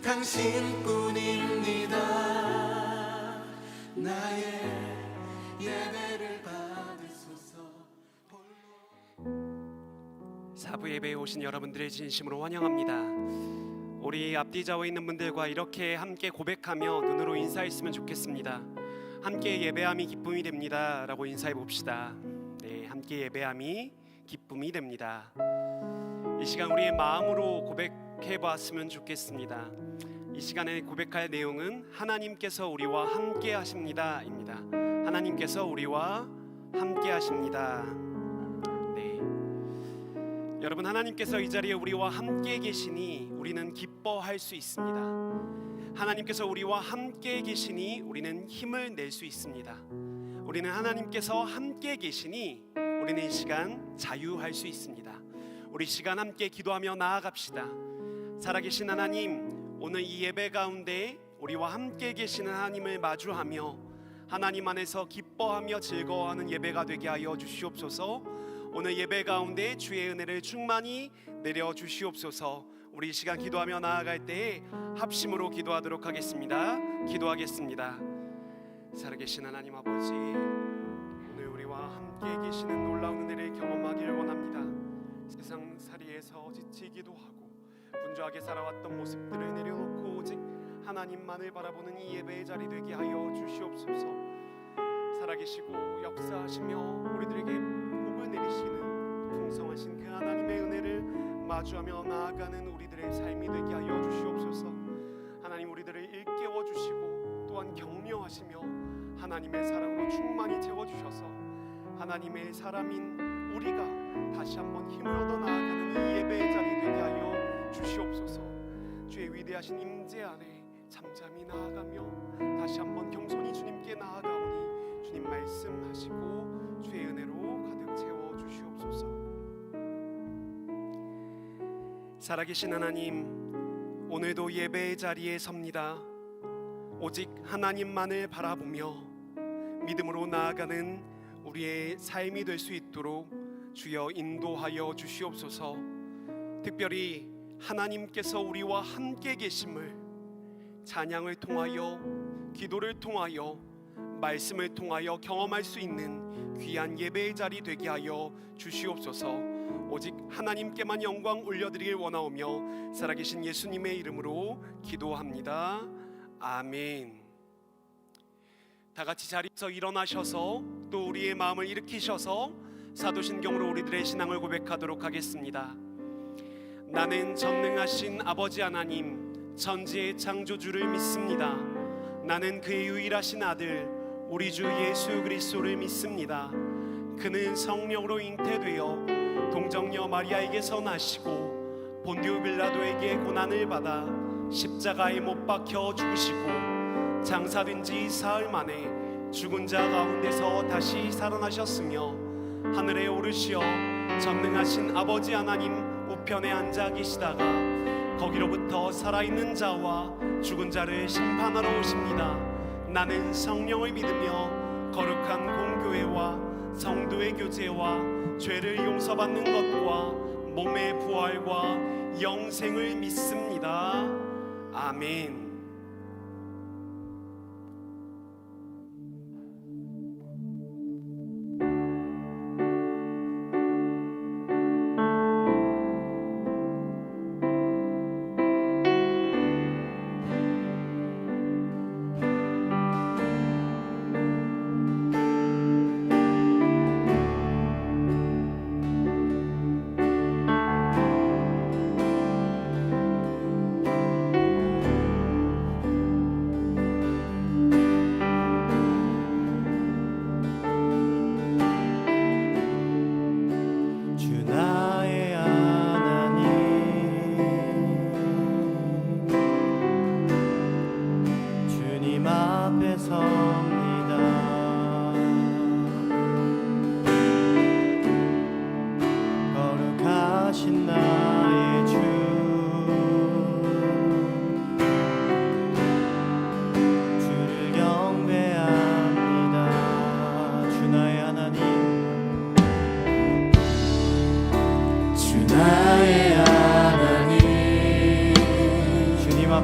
당신뿐입니다. 나의 예배를 받으소서. 사부 예배에 오신 여러분들을 진심으로 환영합니다. 우리 앞뒤 좌우에 있는 분들과 이렇게 함께 고백하며 눈으로 인사했으면 좋겠습니다. 함께 예배함이 기쁨이 됩니다 라고 인사해 봅시다. 네, 함께 예배함이 기쁨이 됩니다. 이 시간 우리의 마음으로 고백해 보았으면 좋겠습니다. 이 시간에 고백할 내용은 하나님께서 우리와 함께 하십니다 입니다. 하나님께서 우리와 함께 하십니다. 네, 여러분, 하나님께서 이 자리에 우리와 함께 계시니 우리는 기뻐할 수 있습니다. 하나님께서 우리와 함께 계시니 우리는 힘을 낼 수 있습니다. 우리는 하나님께서 함께 계시니 우리는 이 시간 자유할 수 있습니다. 우리 시간 함께 기도하며 나아갑시다. 살아계신 하나님, 오늘 이 예배 가운데 우리와 함께 계시는 하나님을 마주하며 하나님 안에서 기뻐하며 즐거워하는 예배가 되게 하여 주시옵소서. 오늘 예배 가운데 주의 은혜를 충만히 내려 주시옵소서. 우리 이 시간 기도하며 나아갈 때에 합심으로 기도하도록 하겠습니다. 기도하겠습니다. 살아계신 하나님 아버지, 오늘 우리와 함께 계시는 놀라운 은혜를 경험하길 원합니다. 세상살이에서 지치기도 하고 분주하게 살아왔던 모습들을 내려놓고 오직 하나님만을 바라보는 이 예배의 자리 되게 하여 주시옵소서. 살아계시고 역사하시며 우리들에게 복을 내리시는 풍성하신 그 하나님의 은혜를 마주하며 나아가는 우리들의 삶이 되게 하여 주시옵소서. 하나님, 우리들을 일깨워 주시고 또한 격려하시며 하나님의 사랑으로 충만히 채워주셔서 하나님의 사람인 우리가 다시 한번 힘을 얻어 나아가는 이 예배의 자리 되게 하여 주시옵소서. 주의 위대하신 임재 안에 잠잠히 나아가며 다시 한번 겸손히 주님께 나아가오니 주님 말씀하시고 주의 은혜로 가득 채워 주시옵소서. 살아계신 하나님, 오늘도 예배의 자리에 섭니다. 오직 하나님만을 바라보며 믿음으로 나아가는 우리의 삶이 될 수 있도록 주여 인도하여 주시옵소서. 특별히 하나님께서 우리와 함께 계심을 찬양을 통하여, 기도를 통하여, 말씀을 통하여 경험할 수 있는 귀한 예배의 자리 되게 하여 주시옵소서. 오직 하나님께만 영광 올려드리길 원하오며 살아계신 예수님의 이름으로 기도합니다. 아멘. 다 같이 자리에서 일어나셔서 또 우리의 마음을 일으키셔서 사도신경으로 우리들의 신앙을 고백하도록 하겠습니다. 나는 전능하신 아버지 하나님, 천지의 창조주를 믿습니다. 나는 그의 유일하신 아들 우리 주 예수 그리스도를 믿습니다. 그는 성령으로 잉태되어 동정녀 마리아에게서 나시고 본디오 빌라도에게 고난을 받아 십자가에 못 박혀 죽으시고 장사된 지 사흘 만에 죽은 자 가운데서 다시 살아나셨으며 하늘에 오르시어 전능하신 아버지 하나님 우편에 앉아 계시다가 거기로부터 살아있는 자와 죽은 자를 심판하러 오십니다. 나는 성령을 믿으며 거룩한 공교회와 성도의 교제와 죄를 용서받는 것과 몸의 부활과 영생을 믿습니다. 아멘.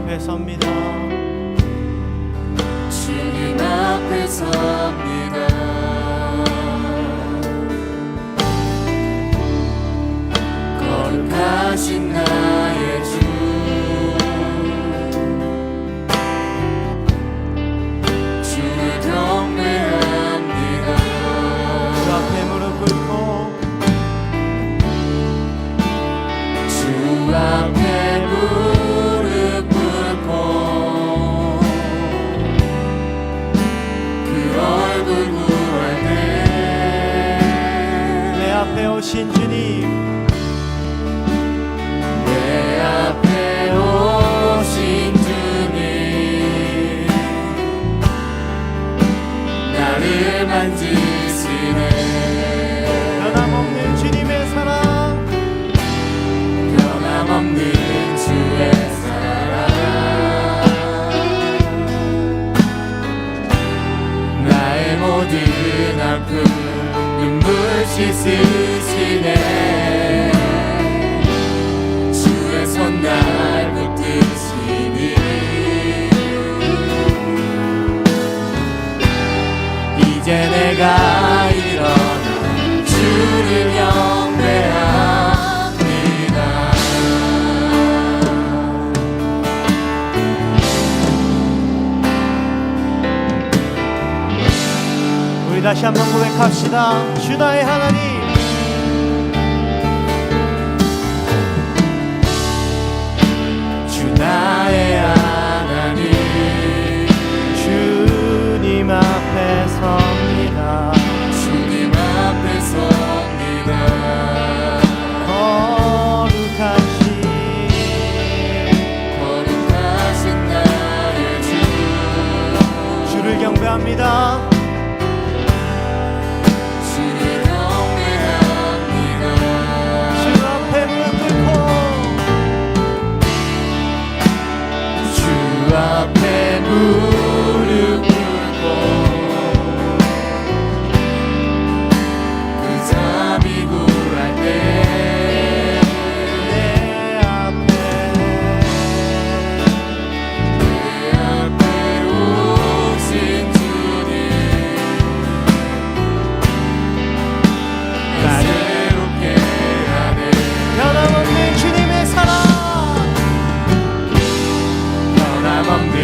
앞에 섭니다. 주님 앞에 섭니다. 거룩하신 나의 주, 주를 경배합니다. 주 앞에 무릎 꿇고 주 앞에 무릎 꿇고 그 얼굴 구할 때 내 앞에 오신 주님, 내 앞에 오신 주님, 나를 만지시네. 변함없는 주님의 사랑, 변함없는 주의 사랑, 나의 모든 아픔 눈물 씻으시네. 주의 손 날 붙드시니 이제 내가 일어나 주를 경배합니다. 우리 다시 한번 고백합시다. 주 나의 하나님, 주 나의 하나님, 주님 앞에 섭니다. 주님 앞에 섭니다. 거룩하신 나의 주, 주를 경배합니다. 주를 경배합니다. 주 앞에 무릎 꿇고 주 앞에 무릎 꿇고 그 자비 구할 때 내 앞에 오신 주님, 날 새롭게 하네. 변함없는 주님의 사랑, 변함없는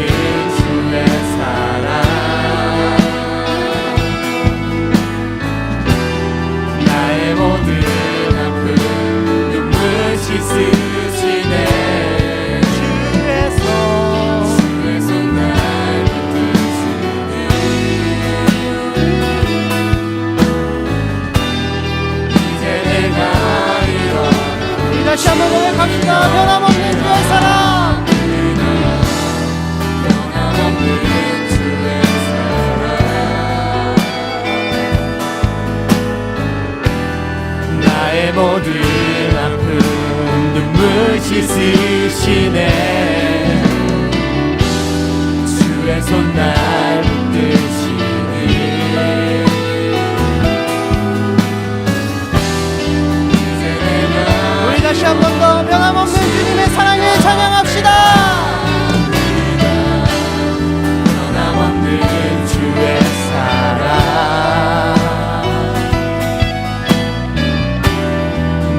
주의 사랑, 나의 모든 아픔 눈물 씻으시네. 주의 손 날 붙드시네. 이제 내가 일어나 우리 다시 한번 고백합시다. 변함없는 주의 사랑, 변함없는 주의 사랑, 나의 모든 아픔 눈물 씻으시네. 주의 손 날 붙드시니 이제 내가 우리 다시 한 번 더 변함없는 주님의 사랑을 찬양합시다. 변함없는 주의 사랑,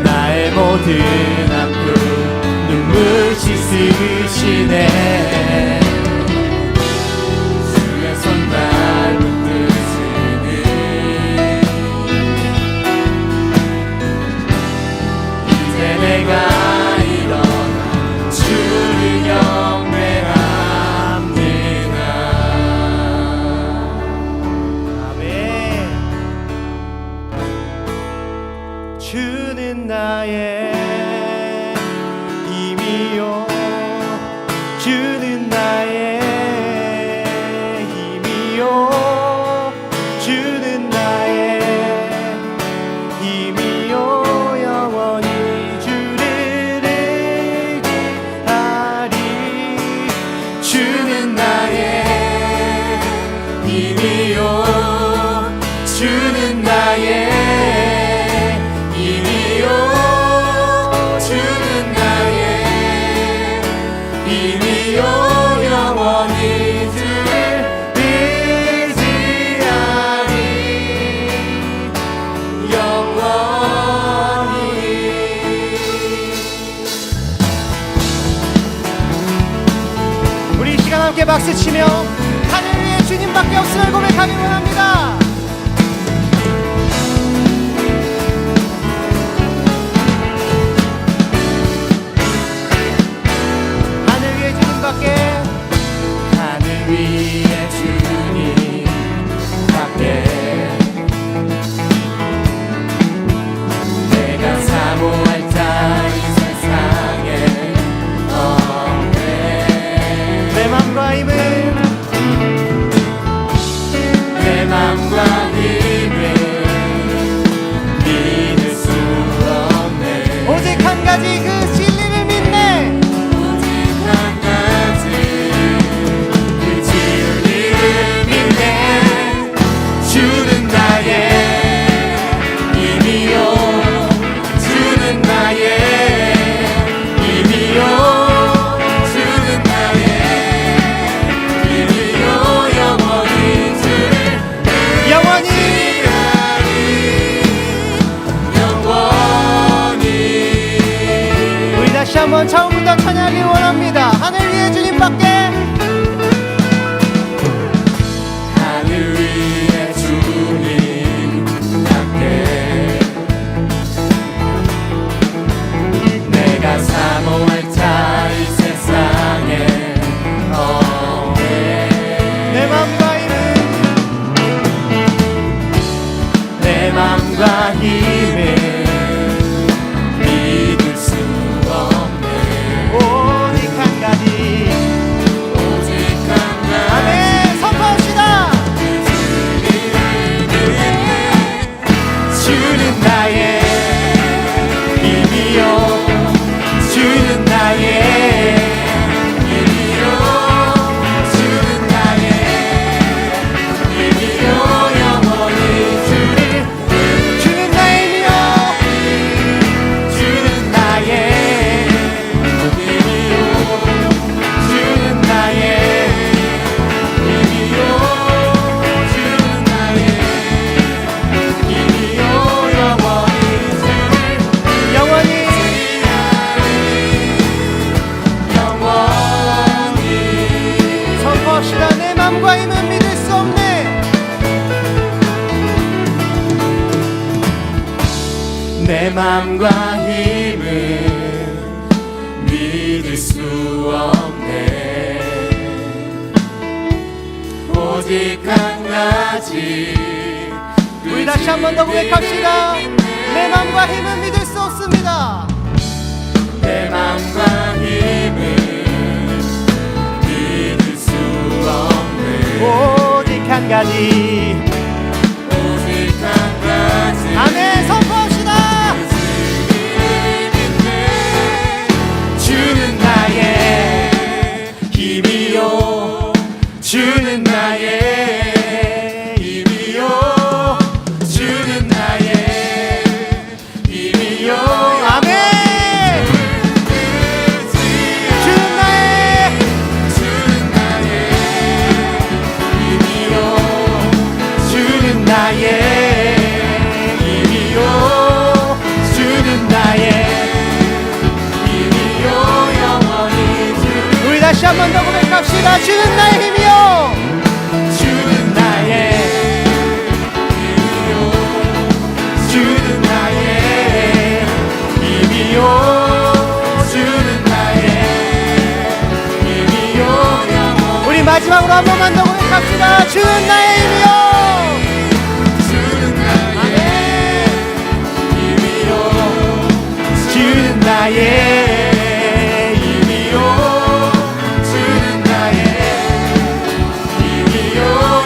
나의 모든 아픔 눈물 씻으시네. 주의 손 날 붙드시니 이제 내가 일어나 주를 경배합니다. 아멘. 주는 나의 힘이요, 주는 나의 힘이요, 주는 나의 힘이요, 영원히 주를 의지하리. 주는 나의 힘이요, 주는 나의 힘이요, 주는 나의 이미요 영원히 주를 의지하리 영원히. 우리 이 시간 함께 박수치며 하늘 위에 주님밖에 없음을 고백하기 원합니다. 하늘 위에 주님밖에, 하늘 위에 주님밖에 내가 사모할 자 이 세상에 없네. 내 맘과 힘을, 내 맘과 힘을 믿을 수 없네. 오직 한 가지 그 진리를 믿네. 오직 한 가지 그 진리를 믿네. 주는 나의 힘이요 주는 나의 힘이요 주는 나의 힘이요 영원히 주를 영원히. 영원히. 우리 다시 한번 처음부터 찬양하기 원합니다. 하늘 위에 주님밖에, 하늘 위에 주님밖에 내가 사모할 자 이 세상에 없네. 내 맘과 힘을, 내 맘과 힘을 믿을 수 없네. 오직 한 가지. 오직 한 가지 아멘. 선포합시다. 주는 나의 힘이요 주는 나의 힘이요 주는 나의 힘이요 영원히 주를 주는 나의 힘이요, 주는 나의 힘이요 주는 나의 힘이요 주는 나의 힘이요 영원히 주를 영원히. 영원히. 선포합시다. 내 맘과 힘은 믿을 수 없네. 내 맘과 힘을 믿을 수 없네. 오직 한 가지 우리 다시 한 번 더 고백합시다. 내 맘과 힘은 믿을 수 없습니다. 내 맘과 힘을 믿을 수 없네. 오직 한 가지. 오직 한 가지 아멘. 선포합시다. 주는 나의 힘이요 주는 나의 힘이요 주는 나의 힘이요 아멘. 주는 나의, 주는 나의 힘이요 주는 나의 힘이요 주는 나의 힘이요 영원히 주를 우리 다시 한 번 더 고백합시다. 주는 나의 힘이요, 주는 나의 힘이요 주는 나의 힘이요 주는 나의 힘이요 영원히 우리 마지막으로 한 번만 더 고백합시다. 주는 나의 힘이요. 주는 나의 힘이요 주는 나의 힘이요 주는 나의 힘이요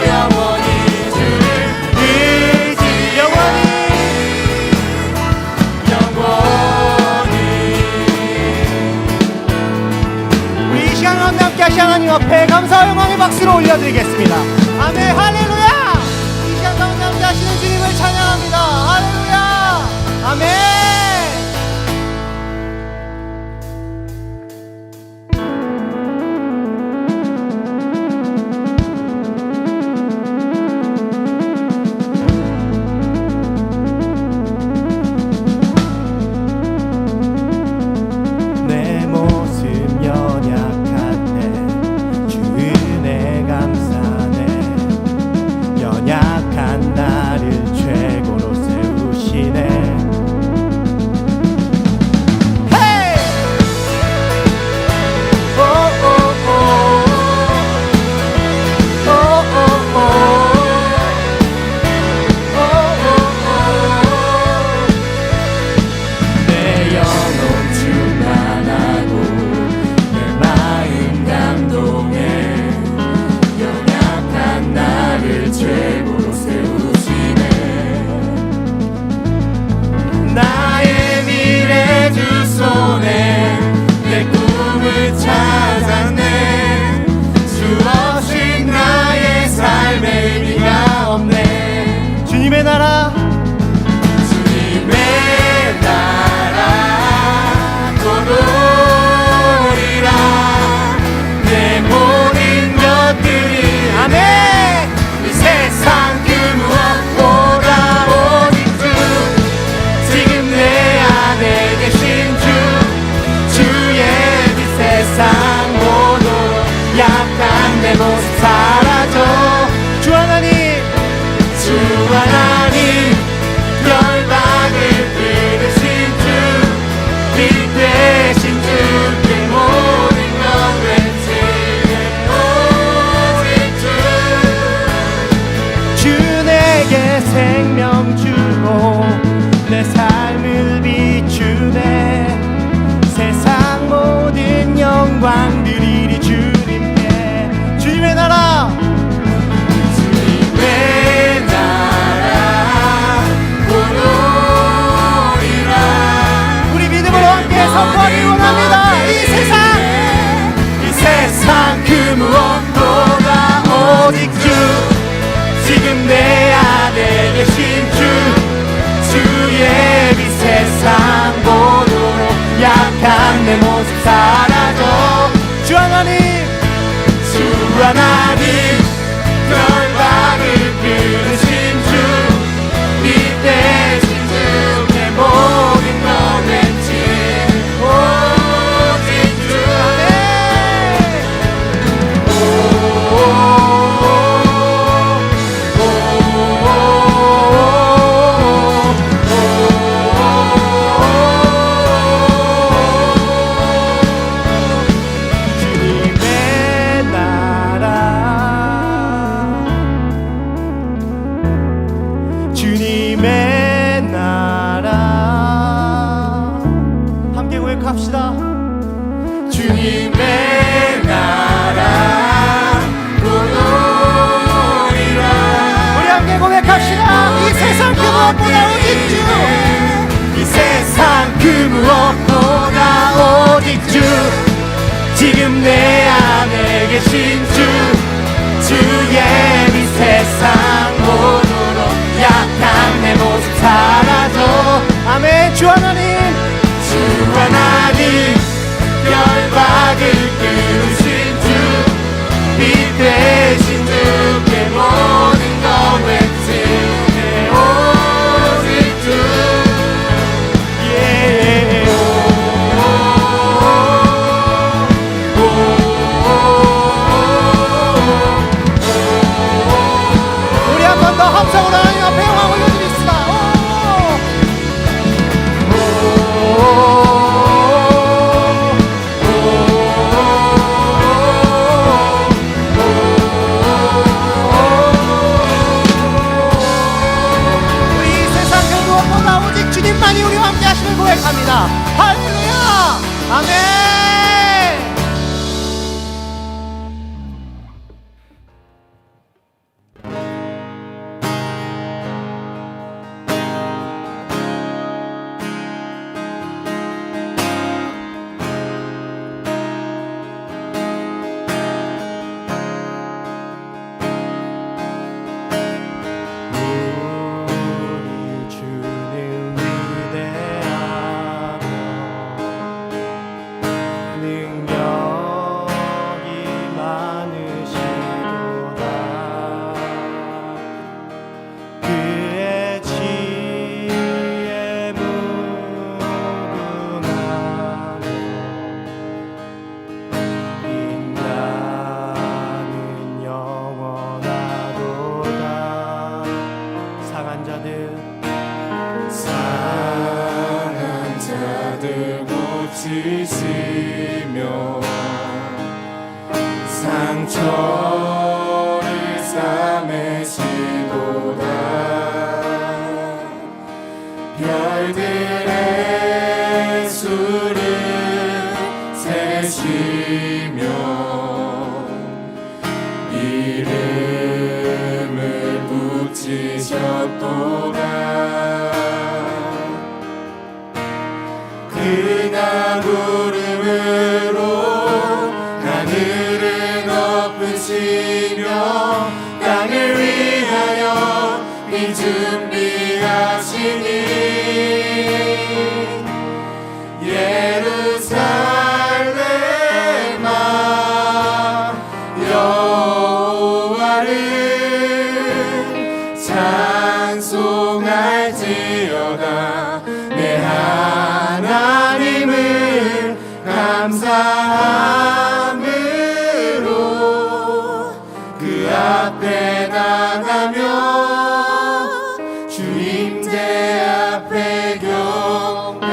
영원히 주를 의지 영원히. 영원히. 우리 이 시간 가운데 함께 하신 하나님 앞에 감사와 영광의 박수를 올려드리겠습니다. 아멘. 할렐루야. 이 시간 가운데 함께 하시는 주님을 찬양합니다. 할렐루야. 아멘. 하나님 결박을 끊으신 주 이때 신주의 모든 것 맺지 오직 주 주님의 나라 주님의 나라 함께 고백합시다. 주님의 나라 오노리라 우리 함께 고백합시다. 이 세상 그 무엇보다 오직 주 이 세상 그 무엇보다 오직 주 지금 내 안에 계신 주 주의 이 세상 모두로 약한 내 모습 사라져 아멘. 주 하나님 주 하나님 결박을 끊으신 주 빛 대신 주께 모든 것 맺지 오직 주 예. 우리 한 번 더 함성으로 하나님 앞에 영광 올려드립시다. 우리 이 세상 그 무엇보다 오직 주님만이 우리와 함께 하시는 고백합니다. 할렐루야. 아멘. 우리 주는 위대하며 능력이 많으시도다. 그의 지혜 무궁하며 인간은 영원하도다. 상한 자들 고치시며 상처를 싸매시도다 별들의 수를 세시며 이름을 붙이셨도다 그가 구름으로 하늘을 덮으시며 땅을 위하여 비 준비하시니 예루살렘아 여호와를 찬송할지어다 내 하나님을 감사함으로 그 앞에 나가며 주임제 앞에 경배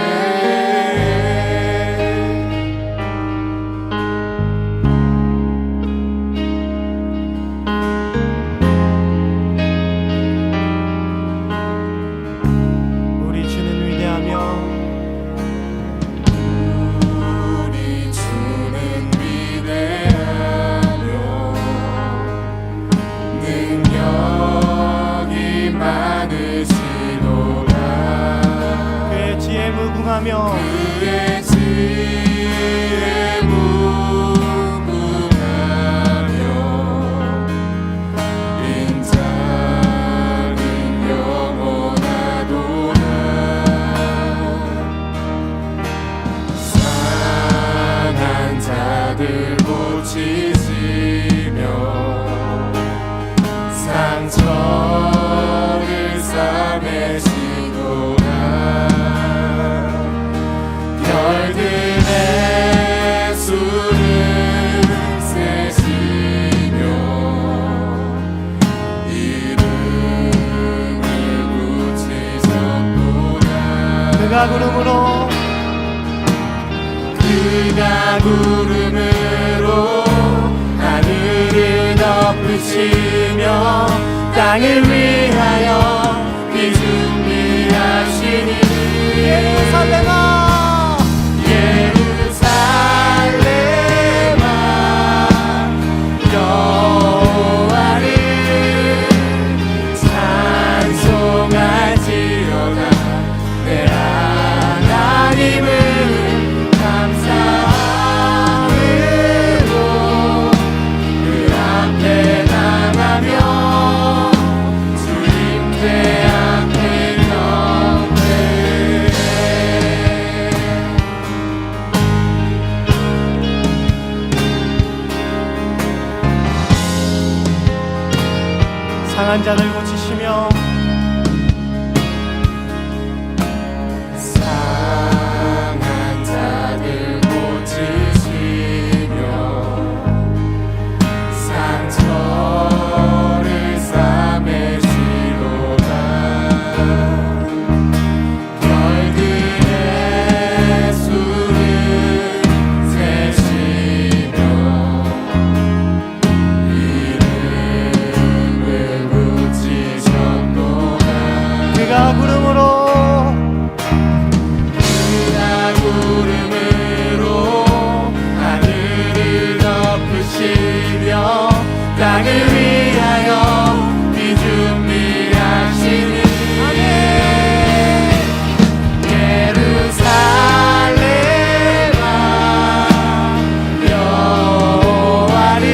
우리 주는 위대하며 우리 주는 위대하며 부시며 땅을 위하여 비 준비하시니 예루살렘아 예루살렘아 여호와를 찬송할지어다 내 하나님을 감사함으로 그 앞에 나가며 주님께 앞에 경배해 상한 자들 고치시며 상한 자들 고치시며 상처를 싸매시로다 별들의 수를 세시며 이름을 붙이셨도다 그가 구름으로 그가 구름으로 하늘을 덮으시며 땅을 위하여 비 준비하시니 예루살렘아 여호와를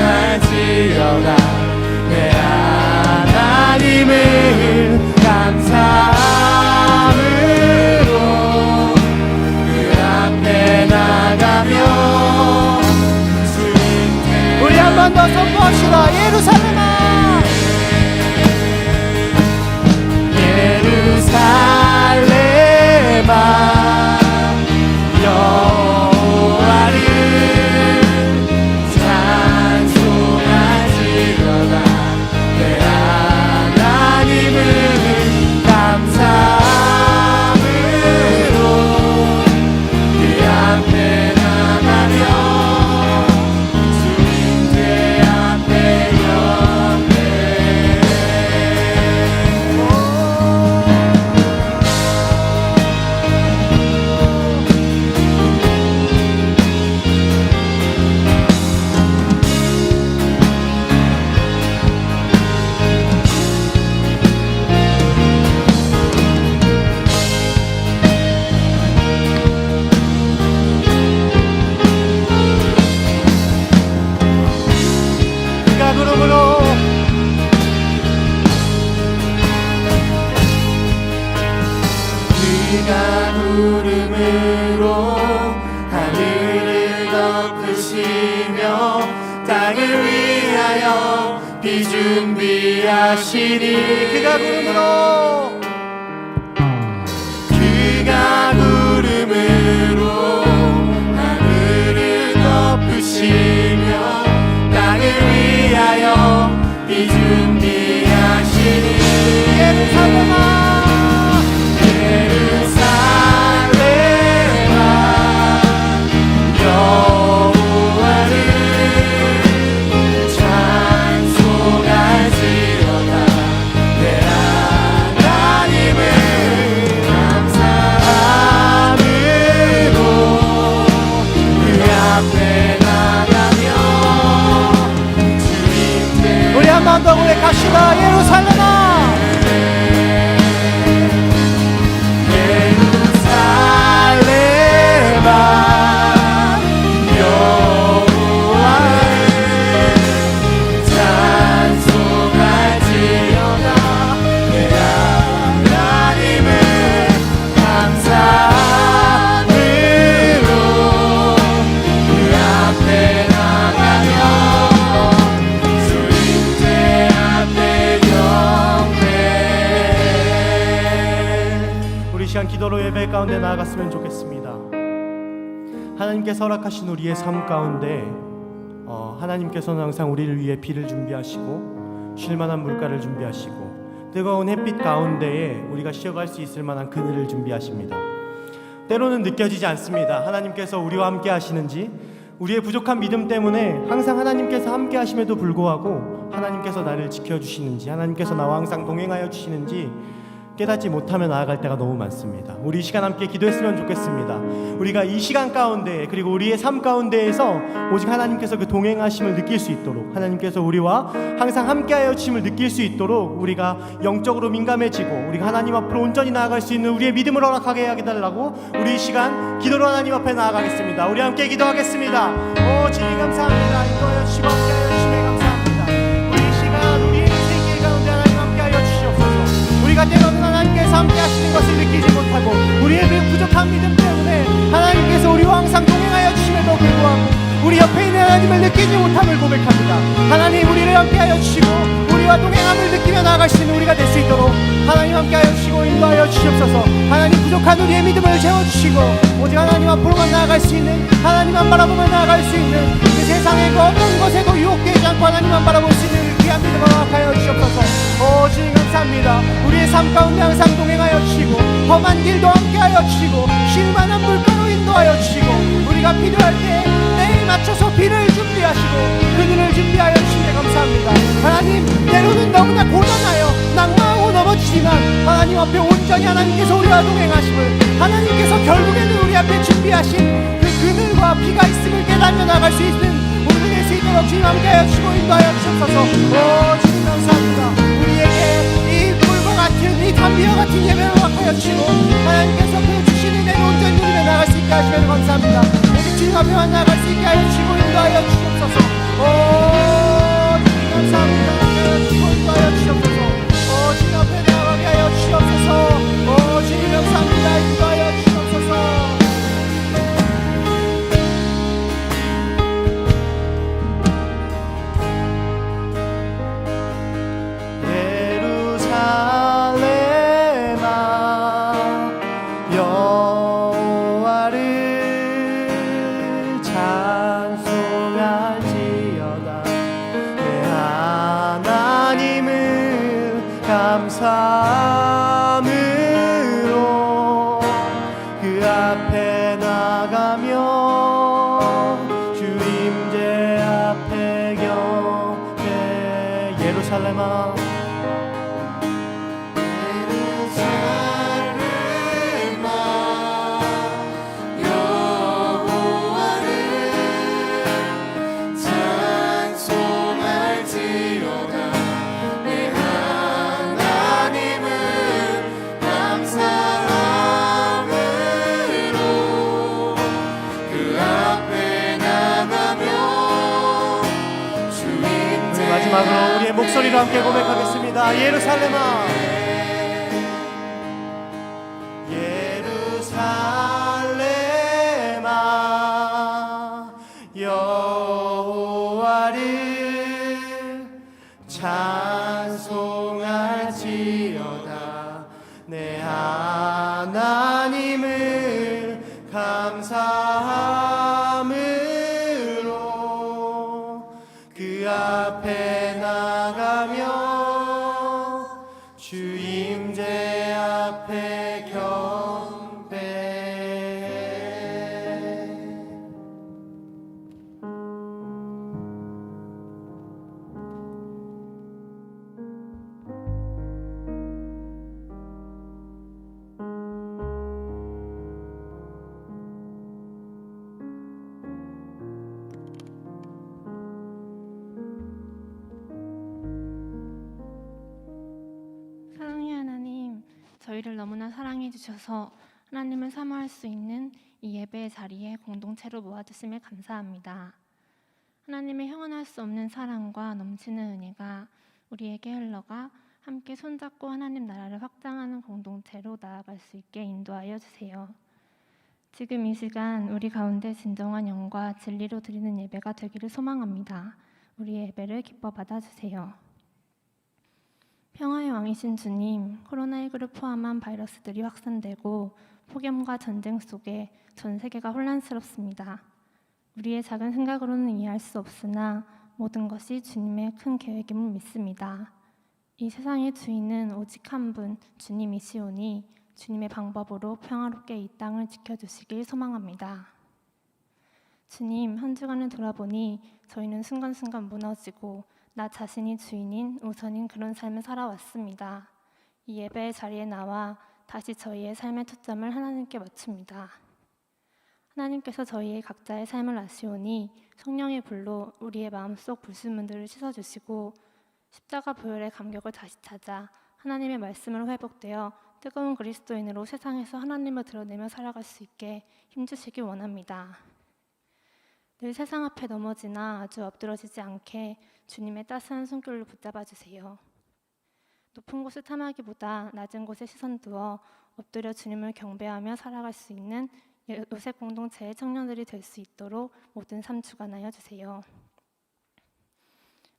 찬송할지어다 내 하나님을 감사함으로 그 앞에 나가며 주님께 우리 한 번 더 선포합시다. 예루살렘아 예루살렘아 여호와를 찬송하시도다 내 하나님을 감사함으로 그 앞에 나가며 주님께 앞에 경배해 그가 구름으로 그가 구름으로 하늘을 덮으시며 땅을 위하여 비 준비하시니 그가 구름으로 그가 구름으로 하늘을 덮으시며 땅을 위하여 비 준비하시니 예루살렘아 예루살렘아 여호와를 찬송할지어다 내 하나님을 감사함으로 그 앞에 나가며 주님께 우리 한 번 더 고백합시다. 예루살렘아 예루살렘아 여호와를 찬송할지어다 내 하나님을 감사함으로 그 앞에 나가며 주님께 앞에 경배해 우리 시간 기도로 예배 가운데 나아갔으면 좋겠습니다. 하나님께서 허락하신 우리의 삶 가운데 하나님께서는 항상 우리를 위해 비를 준비하시고 쉴만한 물가를 준비하시고 뜨거운 햇빛 가운데에 우리가 쉬어갈 수 있을 만한 그늘을 준비하십니다. 때로는 느껴지지 않습니다. 하나님께서 우리와 함께 하시는지, 우리의 부족한 믿음 때문에 항상 하나님께서 함께 하심에도 불구하고 하나님께서 나를 지켜주시는지, 하나님께서 나와 항상 동행하여 주시는지 깨닫지 못하며 나아갈 때가 너무 많습니다. 우리 이 시간 함께 기도했으면 좋겠습니다. 우리가 이 시간 가운데, 그리고 우리의 삶 가운데에서 오직 하나님께서 그 동행하심을 느낄 수 있도록, 하나님께서 우리와 항상 함께하여 주심을 느낄 수 있도록 우리가 영적으로 민감해지고 우리가 하나님 앞으로 온전히 나아갈 수 있는 우리의 믿음을 허락하게 해달라고 우리 이 시간 기도로 하나님 앞에 나아가겠습니다. 우리 함께 기도하겠습니다. 오 주님 감사합니다. 인도하여 주시고 함께하여 주심에 감사합니다. 우리 이 시간 우리의 인생 가운데 하나님 함께하여 주시옵소서. 우리가 때로는 하나님께서 함께 하시는 것을 느끼지 못하고 우리의 부족한 믿음 때문에 하나님께서 우리와 항상 동행하여 주심에도 불구하고 우리 옆에 있는 하나님을 느끼지 못함을 고백합니다. 하나님 우리를 함께하여 주시고 우리와 동행함을 느끼며 나아갈 수 있는 우리가 될 수 있도록 하나님 함께하여 주시고 인도하여 주시옵소서. 하나님 부족한 우리의 믿음을 채워주시고 오직 하나님 앞으로만 나아갈 수 있는, 하나님만 바라보며 나아갈 수 있는 그 세상의 그 어떤 것에도 유혹되지 않고 하나님만 바라볼 수 있는 귀한 믿음을 허락하여 주시옵소서. 오 주님 감사합니다. 우리의 삶 가운데 항상 동행하여 주시고 험한 길도 함께하여 주시고 쉴만한 물가로 인도하여 주시고 우리가 필요할 때 때에 맞춰서 비를 준비하시고 그늘을 준비하여 주시니 감사합니다. 하나님 때로는 너무나 고단하여 낙마하고 넘어지지만 하나님 앞에 온전히 하나님께서 우리와 동행하심을, 하나님께서 결국에는 우리 앞에 준비하신 그 그늘과 비가 있음을 깨달며 나갈 수 있는 우리 될 수 있도록 주님 함께하여 주시고 인도하여 주옵소서. 오 주님 감사합니다. 우리에게 이 물과 같은 이 담비와 같은 예배를 허락하여 주시고 하나님께서 그 주시는 내 온전히 누리며 나갈 수 있게 하시면 감사합니다. 오직 주님 앞에만 나갈 수 있게 하여 주시고 인도하여 주옵소서. 오 주님 감사합니다. 인도하여 주옵소서. 오 주님 앞에 나가게 하여 주옵소서. 오 주님 감사합니다. 인도하여 주옵소서. 감사함으로 그 앞에 나가며 주 임재 앞에 경배. 예루살렘아 마지막으로 우리의 목소리로 함께 고백하겠습니다. 예루살렘아 예루살렘아 여호와를 찬송할지어다. 내 하나님을 감사함으로 그 앞에 나가며 주 임재 앞에 경배. 사랑의 하나님, 저희를 너무나 사랑해 주셔서 하나님을 사모할 수 있는 이 예배의 자리에 공동체로 모아주심에 감사합니다. 하나님의 형언할 수 없는 사랑과 넘치는 은혜가 우리에게 흘러가 함께 손잡고 하나님 나라를 확장하는 공동체로 나아갈 수 있게 인도하여 주세요. 지금 이 시간 우리 가운데 진정한 영과 진리로 드리는 예배가 되기를 소망합니다. 우리의 예배를 기뻐 받아주세요. 평화의 왕이신 주님, 코로나19를 포함한 바이러스들이 확산되고 폭염과 전쟁 속에 전 세계가 혼란스럽습니다. 우리의 작은 생각으로는 이해할 수 없으나 모든 것이 주님의 큰 계획임을 믿습니다. 이 세상의 주인은 오직 한 분, 주님이시오니 주님의 방법으로 평화롭게 이 땅을 지켜주시길 소망합니다. 주님, 한 주간을 돌아보니 저희는 순간순간 무너지고 나 자신이 주인인 우선인 그런 삶을 살아왔습니다. 이 예배의 자리에 나와 다시 저희의 삶의 초점을 하나님께 맞춥니다. 하나님께서 저희의 각자의 삶을 아시오니 성령의 불로 우리의 마음속 불순물들을 씻어주시고 십자가 보혈의 감격을 다시 찾아 하나님의 말씀으로 회복되어 뜨거운 그리스도인으로 세상에서 하나님을 드러내며 살아갈 수 있게 힘주시기 원합니다. 늘 세상 앞에 넘어지나 아주 엎드러지지 않게 주님의 따스한 손길로 붙잡아 주세요. 높은 곳을 탐하기보다 낮은 곳에 시선 두어 엎드려 주님을 경배하며 살아갈 수 있는 요셉 공동체의 청년들이 될 수 있도록 모든 삶 주관하여 주세요.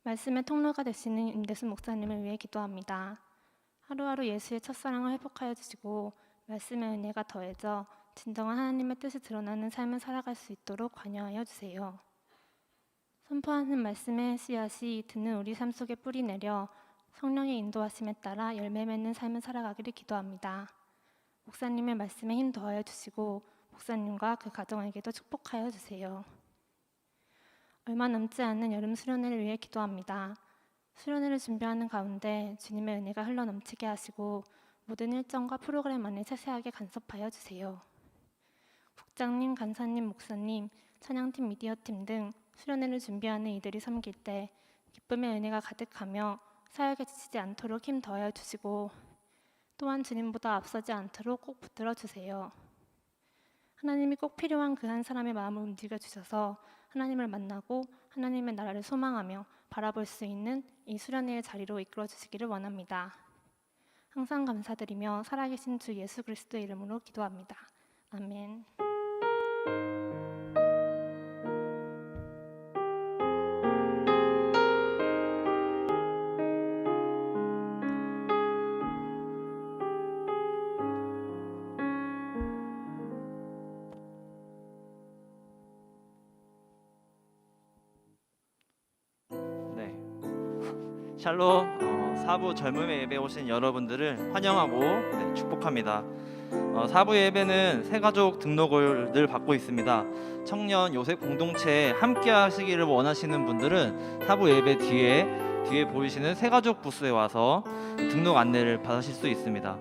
말씀의 통로가 되시는 임대수 목사님을 위해 기도합니다. 하루하루 예수의 첫사랑을 회복하여 주시고 말씀의 은혜가 더해져 진정한 하나님의 뜻이 드러나는 삶을 살아갈 수 있도록 관여하여 주세요. 선포하는 말씀의 씨앗이 듣는 우리 삶 속에 뿌리 내려 성령의 인도하심에 따라 열매 맺는 삶을 살아가기를 기도합니다. 목사님의 말씀에 힘 더하여 주시고 목사님과 그 가정에게도 축복하여 주세요. 얼마 남지 않는 여름 수련회를 위해 기도합니다. 수련회를 준비하는 가운데 주님의 은혜가 흘러넘치게 하시고 모든 일정과 프로그램 안에 세세하게 간섭하여 주세요. 국장님, 간사님, 목사님, 찬양팀, 미디어팀 등 수련회를 준비하는 이들이 섬길 때 기쁨의 은혜가 가득하며 사역에 지치지 않도록 힘 더하여 주시고 또한 주님보다 앞서지 않도록 꼭 붙들어 주세요. 하나님이 꼭 필요한 그 한 사람의 마음을 움직여 주셔서 하나님을 만나고 하나님의 나라를 소망하며 바라볼 수 있는 이 수련회의 자리로 이끌어 주시기를 원합니다. 항상 감사드리며 살아계신 주 예수 그리스도의 이름으로 기도합니다. 아멘. 샬롬, 사부 젊음의 예배에 오신 여러분들을 환영하고 축복합니다. 사부 예배는 새가족 등록을 늘 받고 있습니다. 청년 요셉 공동체에 함께 하시기를 원하시는 분들은 사부 예배 뒤에 보이시는 새가족 부스에 와서 등록 안내를 받으실 수 있습니다.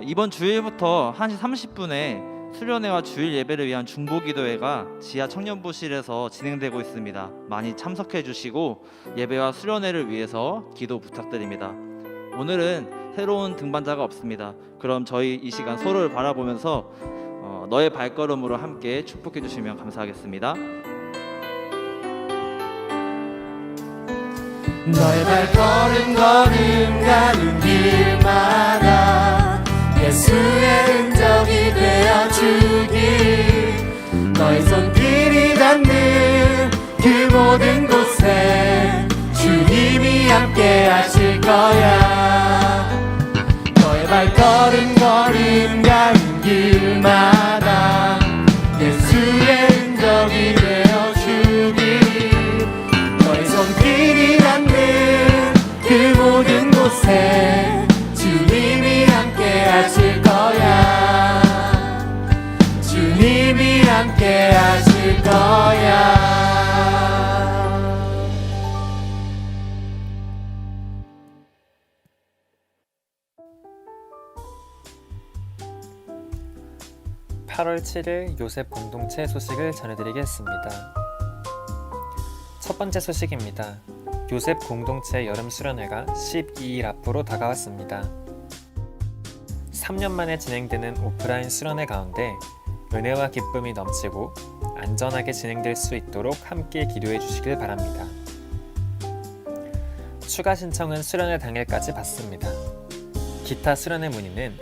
이번 주일부터 1시 30분에 수련회와 주일 예배를 위한 중보기도회가 지하 청년부실에서 진행되고 있습니다. 많이 참석해 주시고 예배와 수련회를 위해서 기도 부탁드립니다. 오늘은 새로운 등반자가 없습니다. 그럼 저희 이 시간 서로를 바라보면서 너의 발걸음으로 함께 축복해 주시면 감사하겠습니다. 너의 발걸음 가는 길마다 예수의 흔적이 되어주길 너의 손길이 닿는 그 모든 곳에 주님이 함께 하실 거야. 너의 발걸음 가는 길마다 예수의 흔적이 되어주길 너의 손길이 닿는 그 모든 곳에 주님이 함께 하실 거야. 주님이 함께 하실 거야. (8월 7일) 요셉 공동체 소식을 전해드리겠습니다. 첫 번째 소식입니다. 요셉 공동체 여름 수련회가 12일 앞으로 다가왔습니다. 3년 만에 진행되는 오프라인 수련회 가운데 은혜와 기쁨이 넘치고 안전하게 진행될 수 있도록 함께 기도해 주시길 바랍니다. 추가 신청은 수련회 당일까지 받습니다. 기타 수련회 문의는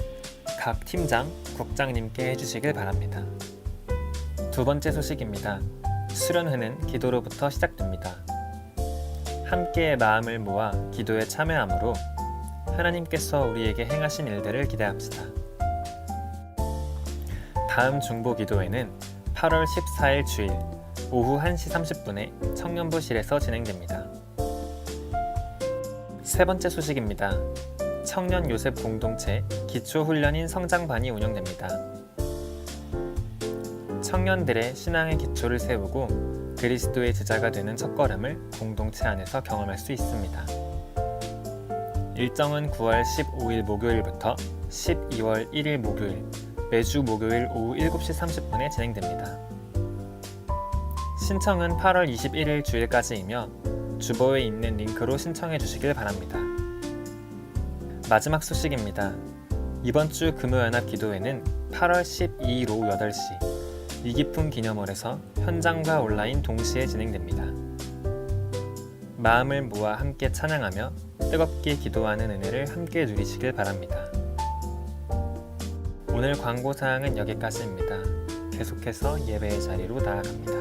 각 팀장, 국장님께 해주시길 바랍니다. 두 번째 소식입니다. 수련회는 기도로부터 시작됩니다. 함께 마음을 모아 기도에 참여함으로 하나님께서 우리에게 행하신 일들을 기대합시다. 다음 중보 기도회는 8월 14일 주일 오후 1시 30분에 청년부실에서 진행됩니다. 세 번째 소식입니다. 청년 요셉 공동체 기초훈련인 성장반이 운영됩니다. 청년들의 신앙의 기초를 세우고 그리스도의 제자가 되는 첫걸음을 공동체 안에서 경험할 수 있습니다. 일정은 9월 15일 목요일부터 12월 1일 목요일, 매주 목요일 오후 7시 30분에 진행됩니다. 신청은 8월 21일 주일까지이며 주보에 있는 링크로 신청해 주시길 바랍니다. 마지막 소식입니다. 이번 주 금요연합 기도회는 8월 12일 오후 8시 이기품 기념홀에서 현장과 온라인 동시에 진행됩니다. 마음을 모아 함께 찬양하며 뜨겁게 기도하는 은혜를 함께 누리시길 바랍니다. 오늘 광고사항은 여기까지입니다. 계속해서 예배의 자리로 나아갑니다.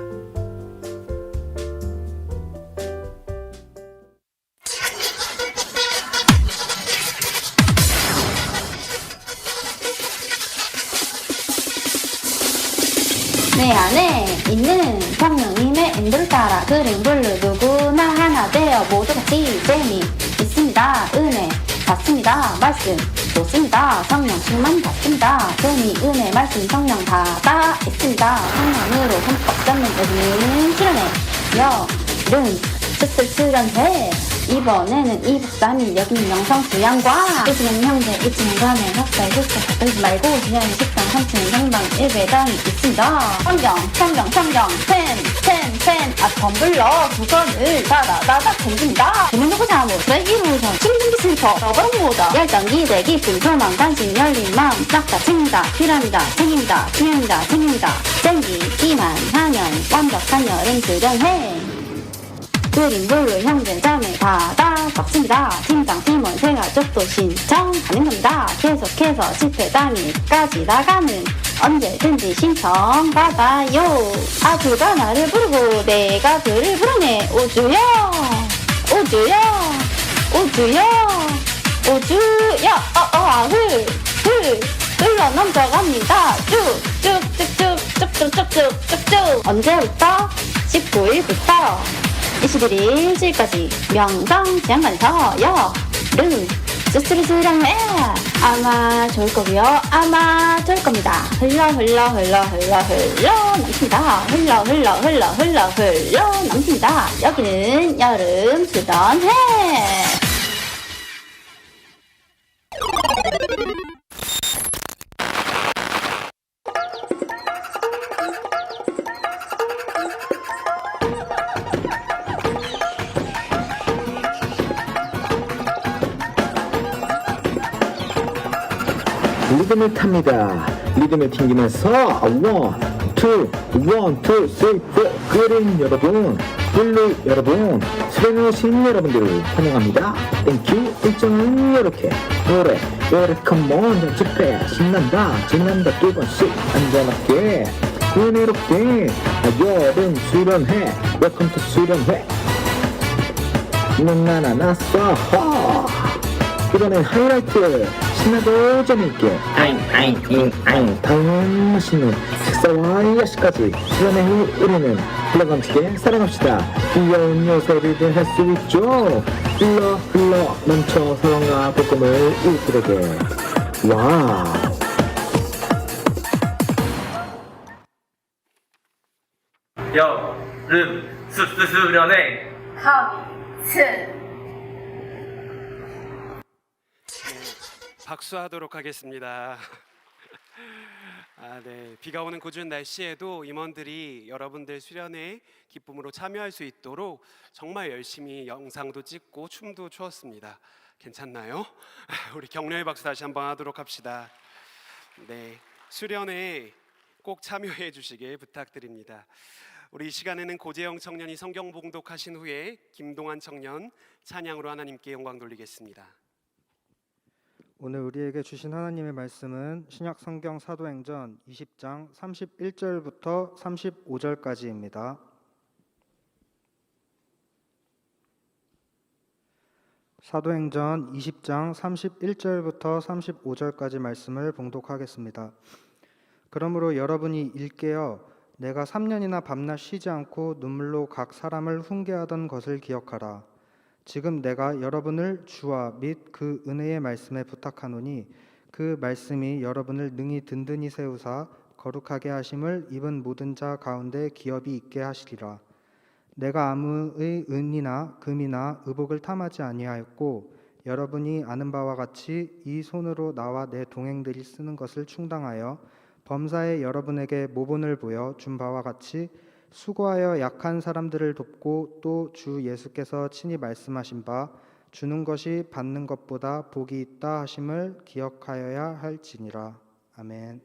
내 안에 있는 성령님의 인도를 따라 그림 블루 누구나 하나 되어 모두 같이 재미 있습니다. 은혜 받습니다. 말씀 좋습니다. 성령 충만 받습니다. 재미 은혜 말씀 성령 다 있습니다. 성령으로 흠뻑 잡는 여기는 수련회 여름 쓸쓸수련회 이번에는 2박 3일 여기는 영성 수양과 이승현 형제 이승현 가면 학살 숙소 들지 말고 그냥 식당 3층 성당 예배당이 있습니다. 성경 펜 텀블러 두 손을 다다다다 던집니다. 대면도구 사무 쓰레기 우선 충전기 슬퍼 러버랑 모더 열정기 대기 분소망 관심 열린 마음 싹 다 챙긴다. 필요합니다. 챙깁니다. 챙기 기만 한연 완벽한 여름 수련회 그림 블루 형제 자매 다다 박습니다. 팀장 팀원 세가족도 신청하는 겁니다. 계속해서 집회 당일까지 나가는 언제든지 신청 받아요. 아주가 나를 부르고 내가 그를 부르네. 오주여 흘러 넘쳐갑니다. 쭉쭉쭉쭉쭉쭉쭉쭉 언제부터? 19일부터 21일까지 명성 지향관에서 여름 쓸쓸수련회 아마 좋을 거고요. 아마 좋을 겁니다. 흘러 넘칩니다. 여기는 여름 수련회. 리듬을 탑니다. 리듬을 튕기면서 1, 2, 3, 4 그림 여러분, 블루 여러분, 수련회 오신 여러분들을 환영합니다. 땡큐. 일정은 이렇게 노래 컴온 집회 신난다 지난다 2번씩 안전하게 은혜롭게 여름 수련회 웰컴 투 수련회 나나 났어 이번엔 하이라이트 신나고 재미있게 다음 맛있는 식사와 야식까지 수련회 후 우리는 흘러감치게 사랑합시다. 귀여운 요소리들 할 수 있죠. 흘러 넘쳐 사랑과 복음을 이웃들에게. 와. 여름 수련회 박수하도록 하겠습니다. 네. 비가 오는 궂은 날씨에도 임원들이 여러분들 수련회 기쁨으로 참여할 수 있도록 정말 열심히 영상도 찍고 춤도 추었습니다. 괜찮나요? 우리 격려의 박수 다시 한번 하도록 합시다. 네, 수련회 꼭 참여해 주시길 부탁드립니다. 우리 이 시간에는 고재영 청년이 성경 봉독하신 후에 김동환 청년 찬양으로 하나님께 영광 돌리겠습니다. 오늘 우리에게 주신 하나님의 말씀은 신약 성경 사도행전 20장 31절부터 35절까지입니다. 사도행전 20장 31절부터 35절까지 말씀을 봉독하겠습니다. 그러므로 여러분이 일깨어 내가 3년이나 밤낮 쉬지 않고 눈물로 각 사람을 훈계하던 것을 기억하라. 지금 내가 여러분을 주와 및 그 은혜의 말씀에 부탁하노니 그 말씀이 여러분을 능히 든든히 세우사 거룩하게 하심을 입은 모든 자 가운데 기업이 있게 하시리라. 내가 아무의 은이나 금이나 의복을 탐하지 아니하였고 여러분이 아는 바와 같이 이 손으로 나와 내 동행들이 쓰는 것을 충당하여 범사에 여러분에게 모본을 보여 준 바와 같이 수고하여 약한 사람들을 돕고 또 주 예수께서 친히 말씀하신 바 주는 것이 받는 것보다 복이 있다 하심을 기억하여야 할지니라. 아멘.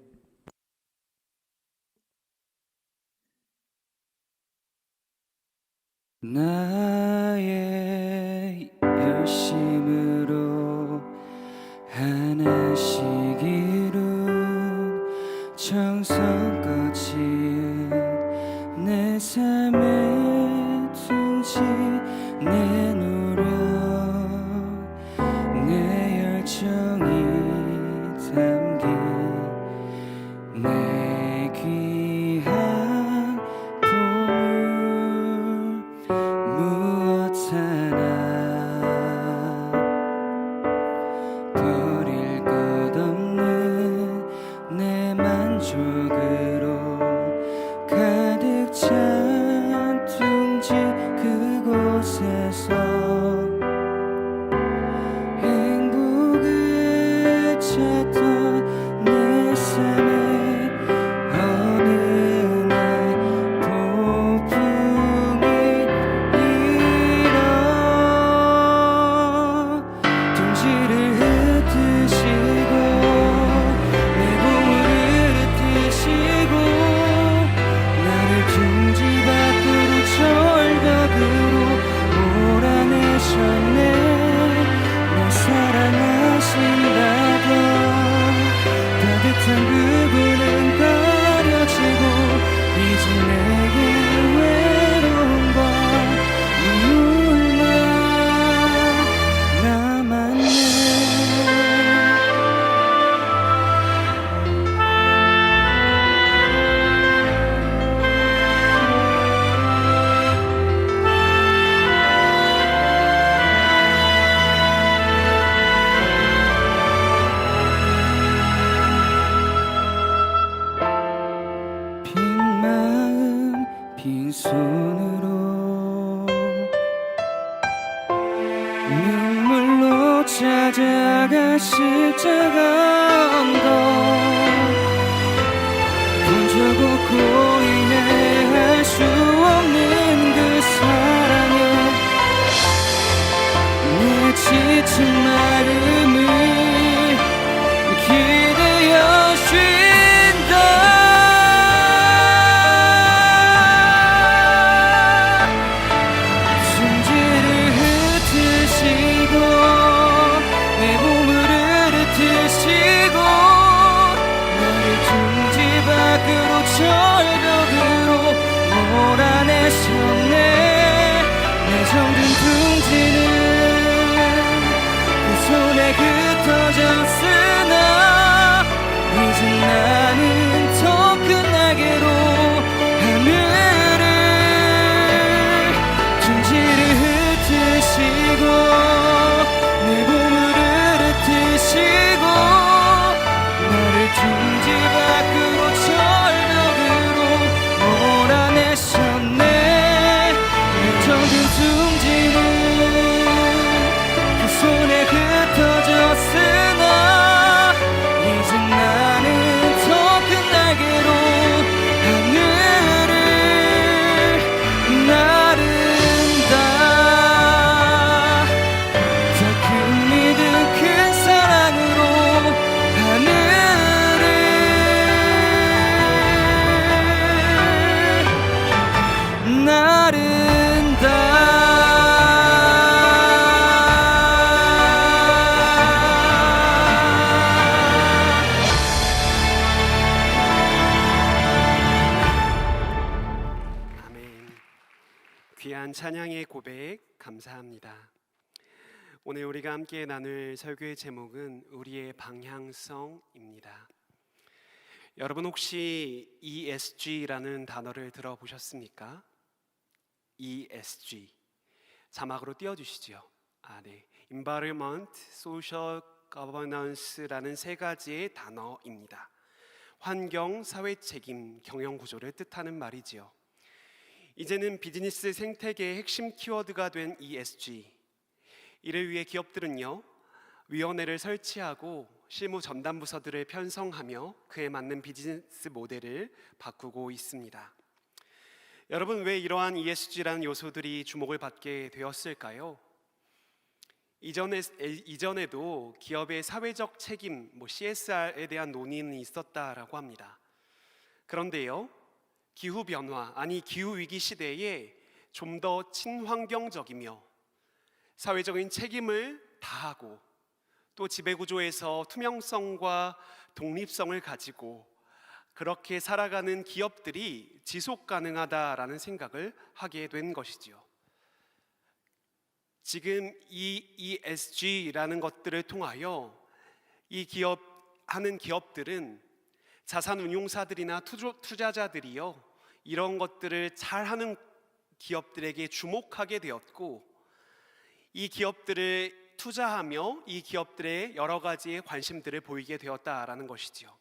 나의 열심으로 하나씩 이룬 정성껏 지은 내 삶의 둥지 내 노력 내 열정이 담긴 내 귀한 보물 무엇 하나 버릴 것 없는 내 만족으로 가득 찬 둥지 그곳에서 행복을 찾던 내 삶에 어느 날 폭풍이 일어 둥지를 흩으시고 내 몸을 흩으시고 나를 둥지 밖으로 절벽으로 몰아내셨네. 날 사랑하신다던 따뜻한 그분은 가려지고 이제 내게 외로움과 눈물만 남았네. 빈 마음 빈손으로 눈물로 찾아가 십자가 언덕 본 적 없고 이해할 수 없는 그 사랑에 내 지친 마음을 기대어 쉰다. 둥지를 흩으시고 내 몸을 흩으시고 나를 둥지 밖으로 절벽으로 몰아내셨네. 내 정든 둥지는 그 손에 흩어졌으나 이제 나는 더 큰 날개로 하늘을 둥지를 흩으시고 내 몸을 흩으시고 나를 둥지 밖으로 절벽으로 몰아내셨네. 내 정든 둥지는 그 손에 흩어졌으나 이제 나는 더 큰 날개로 하늘을 나른다. 더 큰 믿음 큰 사랑으로 하늘을 나른다. 아멘. 귀한 찬양의 고백 감사합니다. 오늘 우리가 함께 나눌 설교의 제목은 우리의 방향성입니다. 여러분 혹시 ESG라는 단어를 들어보셨습니까? ESG 자막으로 띄워주시죠. 네. Environment, Social Governance라는 세 가지의 단어입니다. 환경, 사회 책임, 경영 구조를 뜻하는 말이지요. 이제는 비즈니스 생태계의 핵심 키워드가 된 ESG. 이를 위해 기업들은요, 위원회를 설치하고 실무 전담 부서들을 편성하며 그에 맞는 비즈니스 모델을 바꾸고 있습니다. 여러분, 왜 이러한 ESG라는 요소들이 주목을 받게 되었을까요? 이전에도 기업의 사회적 책임, CSR에 대한 논의는 있었다라고 합니다. 그런데요, 기후 변화, 기후 위기 시대에 좀 더 친환경적이며 사회적인 책임을 다하고 또 지배구조에서 투명성과 독립성을 가지고 그렇게 살아가는 기업들이 지속 가능하다라는 생각을 하게 된 것이지요. 지금 이 ESG라는 것들을 통하여 이 하는 기업들은 자산 운용사들이나 투자자들이요, 이런 것들을 잘하는 기업들에게 주목하게 되었고, 이 기업들을 투자하며 이 기업들의 여러 가지의 관심들을 보이게 되었다라는 것이지요.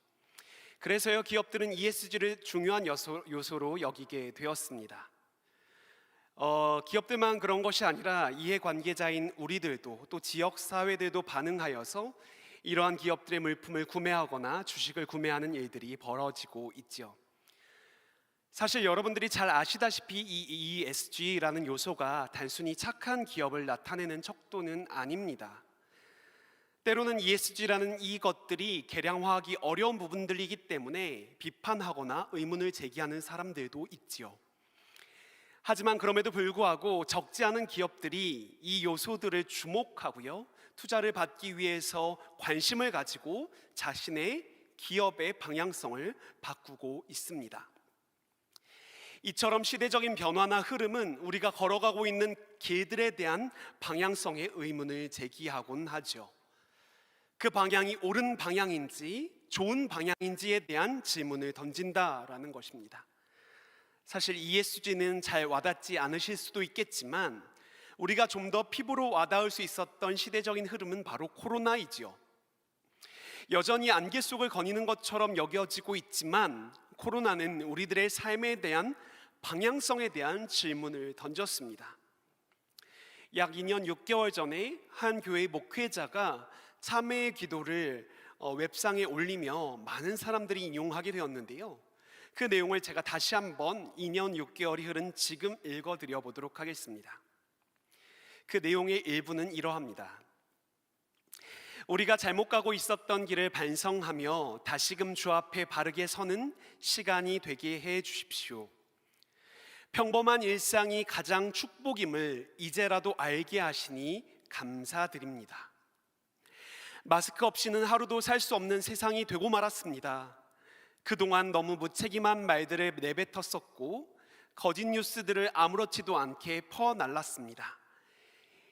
그래서요, 기업들은 ESG를 중요한 요소로 여기게 되었습니다. 기업들만 그런 것이 아니라 이해관계자인 우리들도 또 지역사회들도 반응하여서 이러한 기업들의 물품을 구매하거나 주식을 구매하는 일들이 벌어지고 있죠. 사실 여러분들이 잘 아시다시피 이 ESG라는 요소가 단순히 착한 기업을 나타내는 척도는 아닙니다. 때로는 ESG라는 이것들이 계량화하기 어려운 부분들이기 때문에 비판하거나 의문을 제기하는 사람들도 있지요. 하지만 그럼에도 불구하고 적지 않은 기업들이 이 요소들을 주목하고요, 투자를 받기 위해서 관심을 가지고 자신의 기업의 방향성을 바꾸고 있습니다. 이처럼 시대적인 변화나 흐름은 우리가 걸어가고 있는 길들에 대한 방향성의 의문을 제기하곤 하죠. 그 방향이 옳은 방향인지 좋은 방향인지에 대한 질문을 던진다라는 것입니다. 사실 ESG는 잘 와닿지 않으실 수도 있겠지만 우리가 좀 더 피부로 와닿을 수 있었던 시대적인 흐름은 바로 코로나이지요. 여전히 안개 속을 거니는 것처럼 여겨지고 있지만 코로나는 우리들의 삶에 대한 방향성에 대한 질문을 던졌습니다. 약 2년 6개월 전에 한 교회 목회자가 참회의 기도를 웹상에 올리며 많은 사람들이 인용하게 되었는데요. 그 내용을 제가 다시 한번 2년 6개월이 흐른 지금 읽어드려 보도록 하겠습니다. 그 내용의 일부는 이러합니다. 우리가 잘못 가고 있었던 길을 반성하며 다시금 주 앞에 바르게 서는 시간이 되게 해 주십시오. 평범한 일상이 가장 축복임을 이제라도 알게 하시니 감사드립니다. 마스크 없이는 하루도 살 수 없는 세상이 되고 말았습니다. 그동안 너무 무책임한 말들을 내뱉었었고 거짓 뉴스들을 아무렇지도 않게 퍼날랐습니다.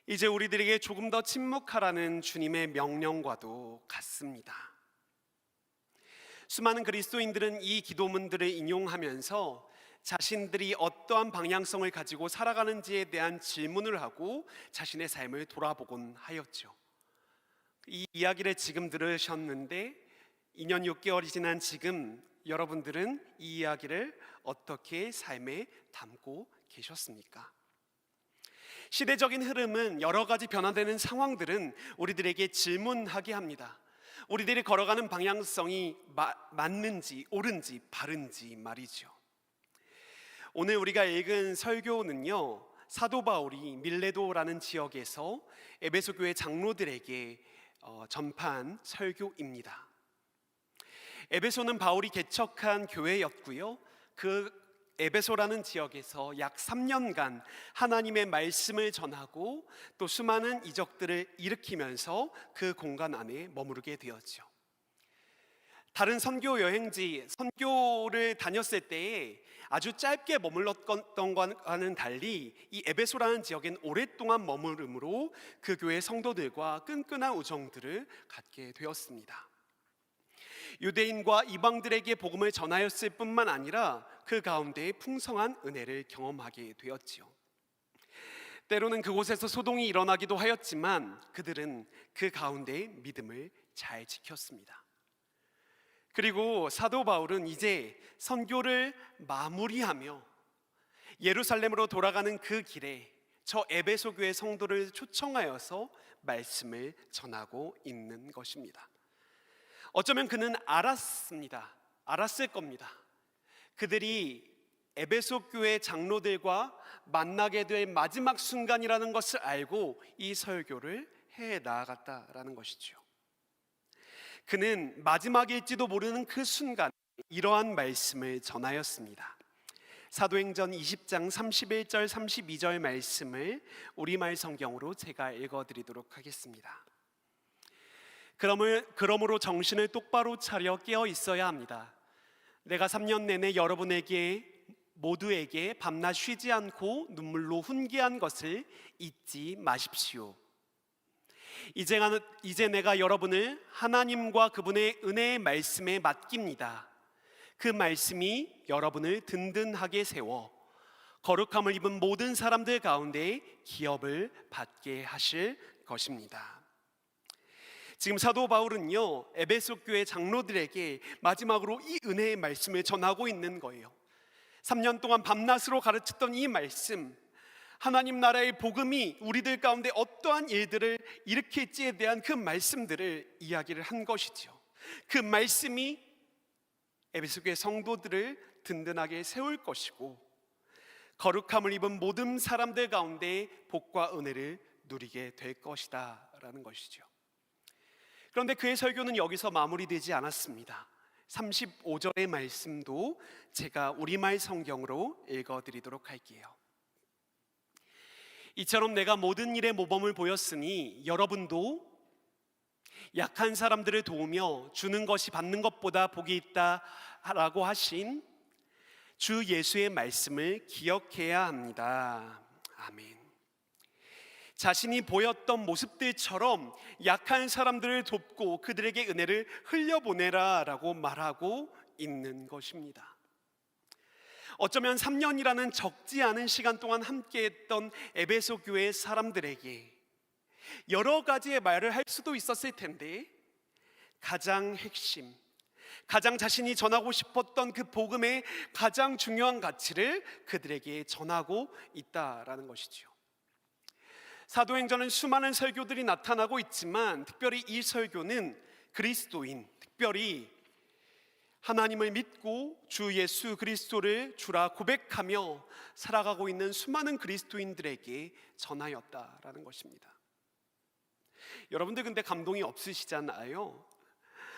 이제 우리들에게 조금 더 침묵하라는 주님의 명령과도 같습니다. 수많은 그리스도인들은 이 기도문들을 인용하면서 자신들이 어떠한 방향성을 가지고 살아가는지에 대한 질문을 하고 자신의 삶을 돌아보곤 하였죠. 이 이야기를 지금 들으셨는데 2년 6개월이 지난 지금 여러분들은 이 이야기를 어떻게 삶에 담고 계셨습니까? 시대적인 흐름은 여러 가지 변화되는 상황들은 우리들에게 질문하게 합니다. 우리들이 걸어가는 방향성이 맞는지 옳은지 바른지 말이죠. 오늘 우리가 읽은 설교는요, 사도 바울이 밀레도라는 지역에서 에베소 교회 장로들에게 전파한 설교입니다. 에베소는 바울이 개척한 교회였고요, 그 에베소라는 지역에서 약 3년간 하나님의 말씀을 전하고 또 수많은 이적들을 일으키면서 그 공간 안에 머무르게 되었죠. 다른 선교 여행지, 선교를 다녔을 때에 아주 짧게 머물렀던 것과는 달리 이 에베소라는 지역엔 오랫동안 머무름으로 그 교회 성도들과 끈끈한 우정들을 갖게 되었습니다. 유대인과 이방들에게 복음을 전하였을 뿐만 아니라 그 가운데 풍성한 은혜를 경험하게 되었지요. 때로는 그곳에서 소동이 일어나기도 하였지만 그들은 그 가운데 믿음을 잘 지켰습니다. 그리고 사도 바울은 이제 선교를 마무리하며 예루살렘으로 돌아가는 그 길에 저 에베소 교회 성도를 초청하여서 말씀을 전하고 있는 것입니다. 어쩌면 그는 알았을 겁니다. 그들이 에베소 교회 장로들과 만나게 될 마지막 순간이라는 것을 알고 이 설교를 해 나아갔다라는 것이죠. 그는 마지막일지도 모르는 그 순간에 이러한 말씀을 전하였습니다. 사도행전 20장 31절 32절 말씀을 우리말 성경으로 제가 읽어드리도록 하겠습니다. 그러므로 정신을 똑바로 차려 깨어 있어야 합니다. 내가 3년 내내 여러분에게 모두에게 밤낮 쉬지 않고 눈물로 훈계한 것을 잊지 마십시오. 이제 내가 여러분을 하나님과 그분의 은혜의 말씀에 맡깁니다. 그 말씀이 여러분을 든든하게 세워 거룩함을 입은 모든 사람들 가운데 기업을 받게 하실 것입니다. 지금 사도 바울은요, 에베소 교회 장로들에게 마지막으로 이 은혜의 말씀을 전하고 있는 거예요. 3년 동안 밤낮으로 가르쳤던 이 말씀, 하나님 나라의 복음이 우리들 가운데 어떠한 일들을 일으킬지에 대한 그 말씀들을 이야기를 한 것이죠. 그 말씀이 에베소 교회 성도들을 든든하게 세울 것이고 거룩함을 입은 모든 사람들 가운데 복과 은혜를 누리게 될 것이다 라는 것이죠. 그런데 그의 설교는 여기서 마무리되지 않았습니다. 35절의 말씀도 제가 우리말 성경으로 읽어드리도록 할게요. 이처럼 내가 모든 일에 모범을 보였으니 여러분도 약한 사람들을 도우며 주는 것이 받는 것보다 복이 있다라고 하신 주 예수의 말씀을 기억해야 합니다. 아멘. 자신이 보였던 모습들처럼 약한 사람들을 돕고 그들에게 은혜를 흘려보내라라고 말하고 있는 것입니다. 어쩌면 3년이라는 적지 않은 시간 동안 함께했던 에베소 교회 사람들에게 여러 가지의 말을 할 수도 있었을 텐데 가장 핵심, 가장 자신이 전하고 싶었던 그 복음의 가장 중요한 가치를 그들에게 전하고 있다라는 것이죠. 사도행전은 수많은 설교들이 나타나고 있지만 특별히 이 설교는 그리스도인, 특별히 하나님을 믿고 주 예수 그리스도를 주라 고백하며 살아가고 있는 수많은 그리스도인들에게 전하였다라는 것입니다. 여러분들 근데 감동이 없으시잖아요.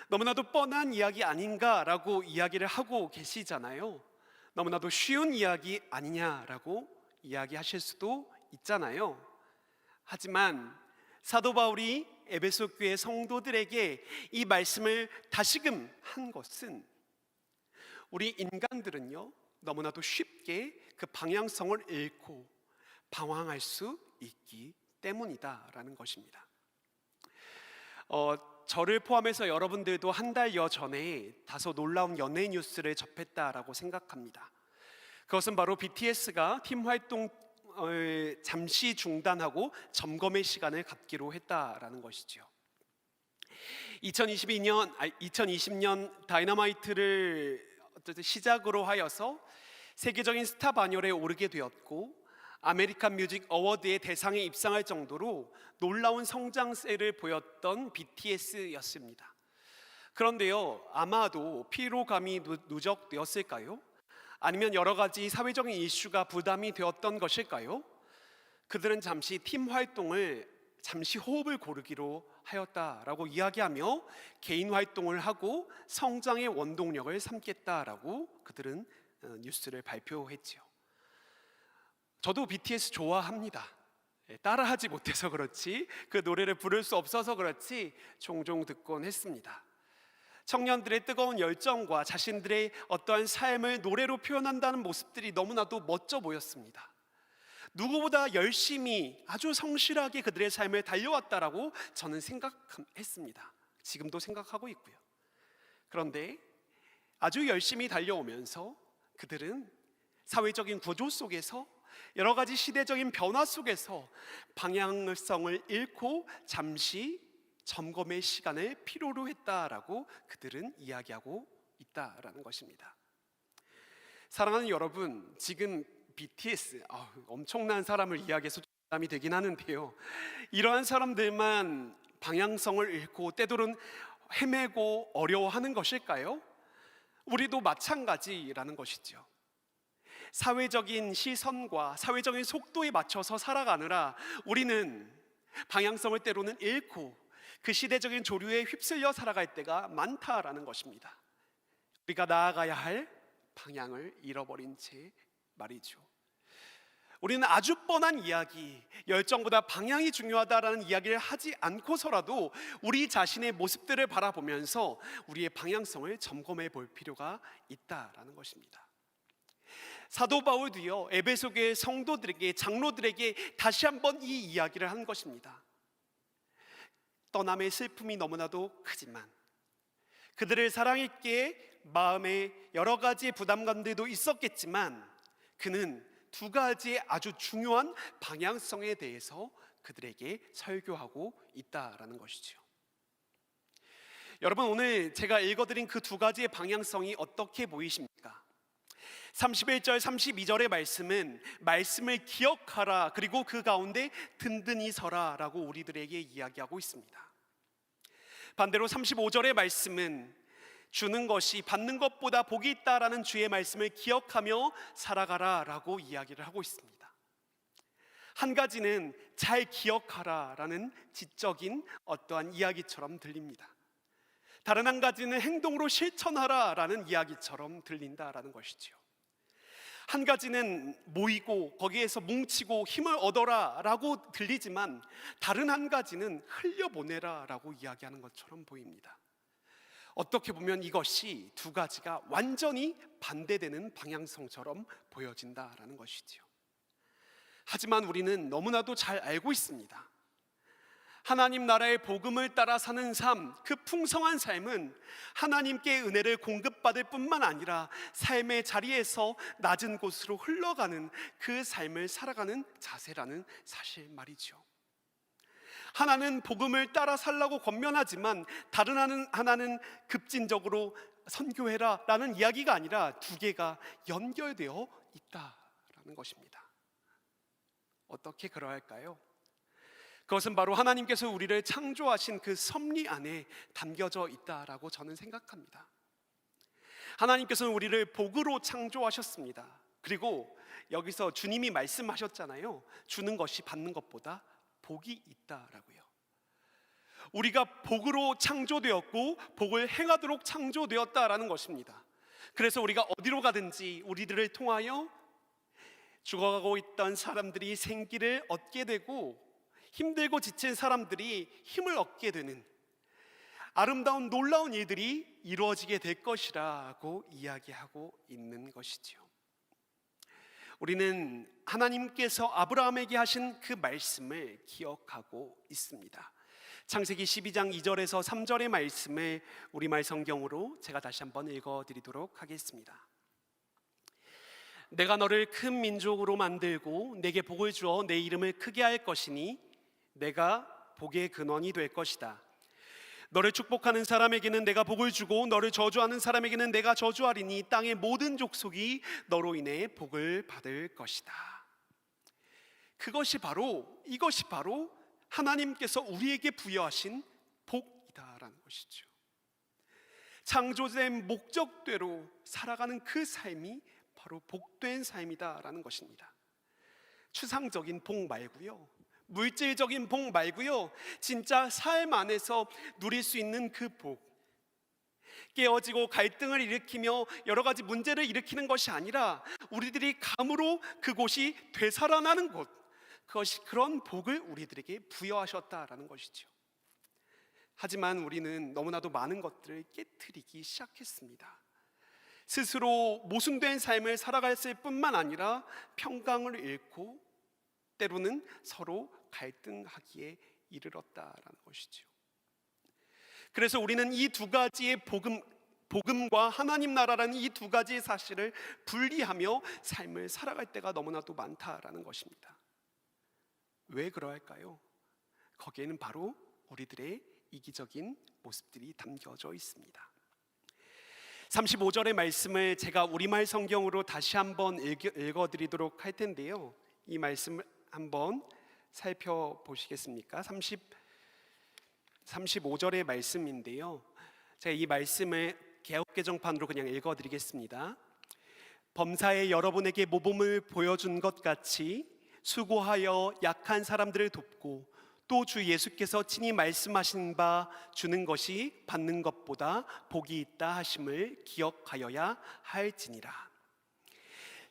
너무나도 뻔한 이야기 아닌가라고 이야기를 하고 계시잖아요. 너무나도 쉬운 이야기 아니냐라고 이야기하실 수도 있잖아요. 하지만 사도 바울이 에베소 교회 성도들에게 이 말씀을 다시금 한 것은 우리 인간들은요 너무나도 쉽게 그 방향성을 잃고 방황할 수 있기 때문이다라는 것입니다. 저를 포함해서 여러분들도 한 달여 전에 다소 놀라운 연예 뉴스를 접했다라고 생각합니다. 그것은 바로 BTS가 팀 활동을 잠시 중단하고 점검의 시간을 갖기로 했다라는 것이죠. 2020년 다이너마이트를 시작으로 하여서 세계적인 스타 반열에 오르게 되었고 아메리칸 뮤직 어워드의 대상에 입상할 정도로 놀라운 성장세를 보였던 BTS였습니다. 그런데요, 아마도 피로감이 누적되었을까요? 아니면 여러 가지 사회적인 이슈가 부담이 되었던 것일까요? 그들은 잠시 팀 활동을 잠시 호흡을 고르기로 하였다라고 이야기하며 개인 활동을 하고 성장의 원동력을 삼겠다라고 그들은 뉴스를 발표했지요. 저도 BTS 좋아합니다. 따라하지 못해서 그렇지 그 노래를 부를 수 없어서 그렇지 종종 듣곤 했습니다. 청년들의 뜨거운 열정과 자신들의 어떠한 삶을 노래로 표현한다는 모습들이 너무나도 멋져 보였습니다. 누구보다 열심히 아주 성실하게 그들의 삶을 달려왔다라고 저는 생각했습니다. 지금도 생각하고 있고요. 그런데 아주 열심히 달려오면서 그들은 사회적인 구조 속에서 여러 가지 시대적인 변화 속에서 방향성을 잃고 잠시 점검의 시간을 필요로 했다라고 그들은 이야기하고 있다라는 것입니다. 사랑하는 여러분, 지금 BTS 엄청난 사람을 이야기해서 부담이 되긴 하는데요, 이러한 사람들만 방향성을 잃고 때로는 헤매고 어려워하는 것일까요? 우리도 마찬가지라는 것이죠. 사회적인 시선과 사회적인 속도에 맞춰서 살아가느라 우리는 방향성을 때로는 잃고 그 시대적인 조류에 휩쓸려 살아갈 때가 많다라는 것입니다. 우리가 나아가야 할 방향을 잃어버린 채 말이죠. 우리는 아주 뻔한 이야기, 열정보다 방향이 중요하다라는 이야기를 하지 않고서라도 우리 자신의 모습들을 바라보면서 우리의 방향성을 점검해 볼 필요가 있다라는 것입니다. 사도 바울도요, 에베소 교회 성도들에게, 장로들에게 다시 한번 이 이야기를 한 것입니다. 떠남의 슬픔이 너무나도 크지만 그들을 사랑했기에 마음에 여러 가지의 부담감들도 있었겠지만 그는 두 가지의 아주 중요한 방향성에 대해서 그들에게 설교하고 있다라는 것이죠. 여러분, 오늘 제가 읽어드린 그 두 가지의 방향성이 어떻게 보이십니까? 31절, 32절의 말씀은 말씀을 기억하라, 그리고 그 가운데 든든히 서라 라고 우리들에게 이야기하고 있습니다. 반대로 35절의 말씀은 주는 것이 받는 것보다 복이 있다라는 주의 말씀을 기억하며 살아가라 라고 이야기를 하고 있습니다. 한 가지는 잘 기억하라 라는 지적인 어떠한 이야기처럼 들립니다. 다른 한 가지는 행동으로 실천하라 라는 이야기처럼 들린다라는 것이죠. 한 가지는 모이고 거기에서 뭉치고 힘을 얻어라 라고 들리지만 다른 한 가지는 흘려보내라 라고 이야기하는 것처럼 보입니다. 어떻게 보면 이것이 두 가지가 완전히 반대되는 방향성처럼 보여진다라는 것이죠. 하지만 우리는 너무나도 잘 알고 있습니다. 하나님 나라의 복음을 따라 사는 삶, 그 풍성한 삶은 하나님께 은혜를 공급받을 뿐만 아니라 삶의 자리에서 낮은 곳으로 흘러가는 그 삶을 살아가는 자세라는 사실 말이죠. 하나는 복음을 따라 살라고 권면하지만 다른 하나는 급진적으로 선교해라 라는 이야기가 아니라 두 개가 연결되어 있다라는 것입니다. 어떻게 그러할까요? 그것은 바로 하나님께서 우리를 창조하신 그 섭리 안에 담겨져 있다라고 저는 생각합니다. 하나님께서는 우리를 복으로 창조하셨습니다. 그리고 여기서 주님이 말씀하셨잖아요. 주는 것이 받는 것보다 복이 있다라고요. 우리가 복으로 창조되었고 복을 행하도록 창조되었다라는 것입니다. 그래서 우리가 어디로 가든지 우리들을 통하여 죽어가고 있던 사람들이 생기를 얻게 되고 힘들고 지친 사람들이 힘을 얻게 되는 아름다운 놀라운 일들이 이루어지게 될 것이라고 이야기하고 있는 것이지요. 우리는 하나님께서 아브라함에게 하신 그 말씀을 기억하고 있습니다. 창세기 12장 2절에서 3절의 말씀을 우리말 성경으로 제가 다시 한번 읽어드리도록 하겠습니다. 내가 너를 큰 민족으로 만들고 내게 복을 주어 내 이름을 크게 할 것이니 내가 복의 근원이 될 것이다. 너를 축복하는 사람에게는 내가 복을 주고 너를 저주하는 사람에게는 내가 저주하리니 땅의 모든 족속이 너로 인해 복을 받을 것이다. 이것이 바로 하나님께서 우리에게 부여하신 복이다라는 것이죠. 창조된 목적대로 살아가는 그 삶이 바로 복된 삶이다라는 것입니다. 추상적인 복 말고요, 물질적인 복 말고요, 진짜 삶 안에서 누릴 수 있는 그 복, 깨어지고 갈등을 일으키며 여러 가지 문제를 일으키는 것이 아니라 우리들이 감으로 그곳이 되살아나는 곳, 그런 복을 우리들에게 부여하셨다라는 것이죠. 하지만 우리는 너무나도 많은 것들을 깨트리기 시작했습니다. 스스로 모순된 삶을 살아갔을 뿐만 아니라 평강을 잃고 때로는 서로 갈등하기에 이르렀다라는 것이죠. 그래서 우리는 이 두 가지의 복음과 하나님 나라라는 이 두 가지의 사실을 분리하며 삶을 살아갈 때가 너무나도 많다라는 것입니다. 왜 그러할까요? 거기에는 바로 우리들의 이기적인 모습들이 담겨져 있습니다. 35절의 말씀을 제가 우리말 성경으로 다시 한번 읽어드리도록 할 텐데요. 이 말씀을 한번 살펴보시겠습니까? 35절의 말씀인데요. 제가 이 말씀을 개역개정판으로 그냥 읽어드리겠습니다. 범사에 여러분에게 모범을 보여준 것 같이 수고하여 약한 사람들을 돕고 또 주 예수께서 친히 말씀하신 바 주는 것이 받는 것보다 복이 있다 하심을 기억하여야 할지니라.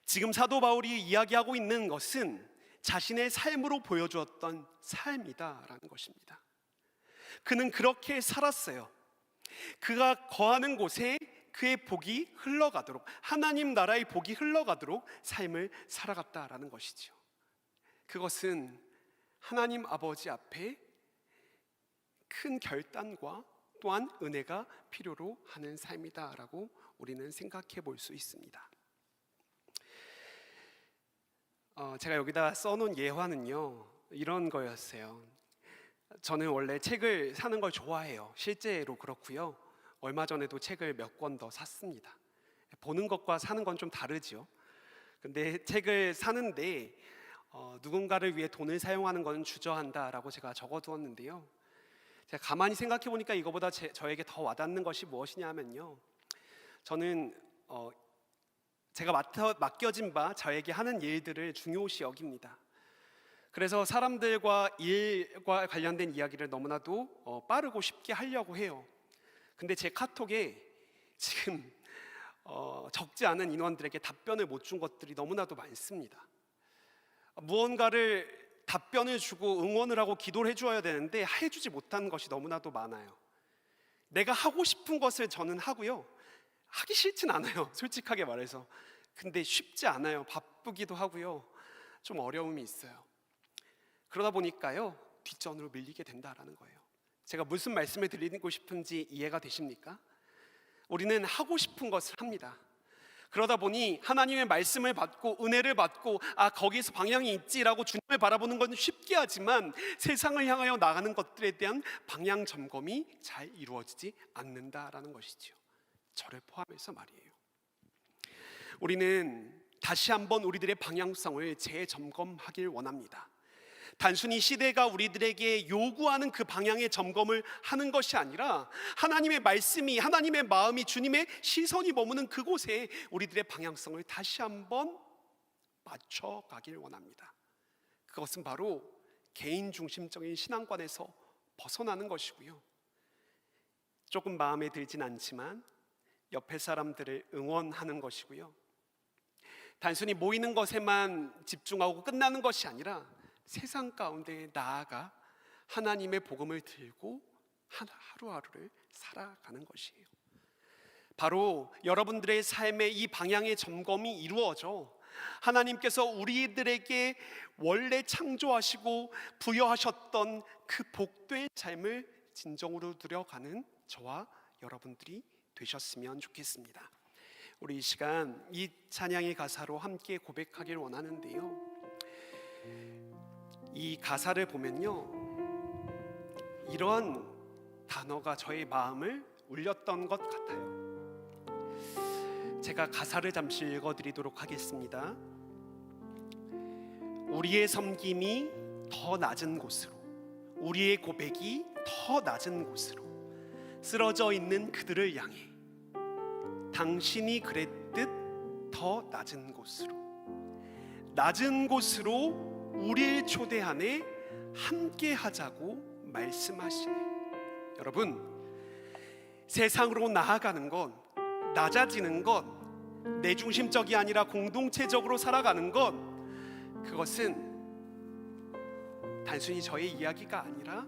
지금 사도 바울이 이야기하고 있는 것은 자신의 삶으로 보여주었던 삶이다라는 것입니다. 그는 그렇게 살았어요. 그가 거하는 곳에 그의 복이 흘러가도록, 하나님 나라의 복이 흘러가도록 삶을 살아갔다라는 것이죠. 그것은 하나님 아버지 앞에 큰 결단과 또한 은혜가 필요로 하는 삶이다라고 우리는 생각해 볼 수 있습니다. 제가 여기다 써놓은 예화는요, 이런 거였어요. 저는 원래 책을 사는 걸 좋아해요. 실제로 그렇고요. 얼마 전에도 책을 몇 권 더 샀습니다. 보는 것과 사는 건 좀 다르죠. 근데 책을 사는데 누군가를 위해 돈을 사용하는 것은 주저한다라고 제가 적어두었는데요. 제가 가만히 생각해 보니까 이거보다 저에게 더 와닿는 것이 무엇이냐 하면요, 저는 제가 맡겨진 바 저에게 하는 일들을 중요시 여깁니다. 그래서 사람들과 일과 관련된 이야기를 너무나도 빠르고 쉽게 하려고 해요. 근데 제 카톡에 지금 적지 않은 인원들에게 답변을 못 준 것들이 너무나도 많습니다. 무언가를 답변을 주고 응원을 하고 기도를 해주어야 되는데 해주지 못한 것이 너무나도 많아요. 내가 하고 싶은 것을 저는 하고요, 하기 싫진 않아요, 솔직하게 말해서. 근데 쉽지 않아요. 바쁘기도 하고요, 좀 어려움이 있어요. 그러다 보니까요, 뒷전으로 밀리게 된다라는 거예요. 제가 무슨 말씀을 드리고 싶은지 이해가 되십니까? 우리는 하고 싶은 것을 합니다. 그러다 보니 하나님의 말씀을 받고 은혜를 받고 거기서 방향이 있지라고 주님을 바라보는 건 쉽게 하지만 세상을 향하여 나가는 것들에 대한 방향 점검이 잘 이루어지지 않는다라는 것이죠. 저를 포함해서 말이에요. 우리는 다시 한번 우리들의 방향성을 재점검하길 원합니다. 단순히 시대가 우리들에게 요구하는 그 방향의 점검을 하는 것이 아니라 하나님의 말씀이, 하나님의 마음이, 주님의 시선이 머무는 그곳에 우리들의 방향성을 다시 한번 맞춰가길 원합니다. 그것은 바로 개인 중심적인 신앙관에서 벗어나는 것이고요, 조금 마음에 들진 않지만 옆에 사람들을 응원하는 것이고요, 단순히 모이는 것에만 집중하고 끝나는 것이 아니라 세상 가운데 나아가 하나님의 복음을 들고 하루하루를 살아가는 것이에요. 바로 여러분들의 삶의 이 방향의 점검이 이루어져 하나님께서 우리들에게 원래 창조하시고 부여하셨던 그 복된 삶을 진정으로 누려가는 저와 여러분들이 되셨으면 좋겠습니다. 우리 이 시간 이 찬양의 가사로 함께 고백하길 원하는데요, 이 가사를 보면요, 이러한 단어가 저의 마음을 울렸던 것 같아요. 제가 가사를 잠시 읽어드리도록 하겠습니다. 우리의 섬김이 더 낮은 곳으로, 우리의 고백이 더 낮은 곳으로 쓰러져 있는 그들을 향해 당신이 그랬듯 더 낮은 곳으로 우리를 초대하네 함께 하자고 말씀하시네. 여러분, 세상으로 나아가는 것, 낮아지는 것, 내 중심적이 아니라 공동체적으로 살아가는 것, 그것은 단순히 저의 이야기가 아니라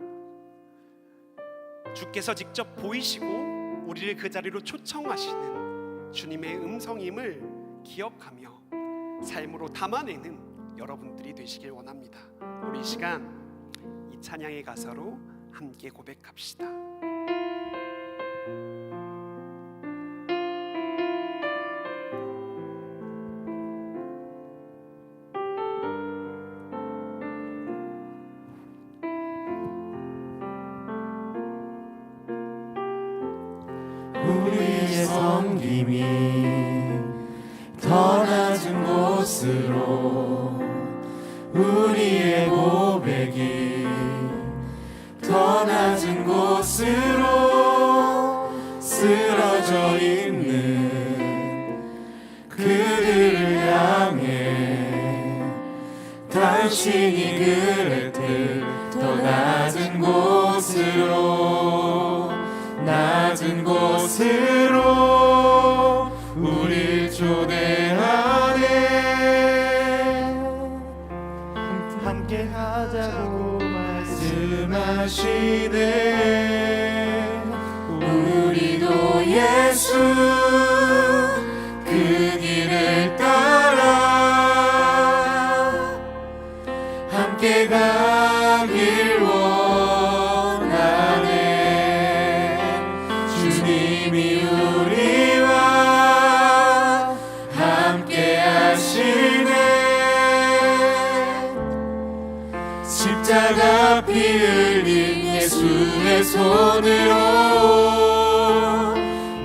주께서 직접 보이시고 우리를 그 자리로 초청하시는 주님의 음성임을 기억하며 삶으로 담아내는 여러분들이 되시길 원합니다. 우리 이 시간 이 찬양의 가사로 함께 고백합시다. 섬김이 더 낮은 곳으로 우리의 고백이 더 낮은 곳으로 쓰러져 있는 그들을 향해 당신이 그랬듯 더 낮은 곳으로 낮은 곳으로 우릴 초대하네 함께 하자고 말씀하시네 우리도 예수 그 길을 따라 함께 가길 원하네 주님이 우리와 함께 하시네 십자가 피 흘린 예수의 손으로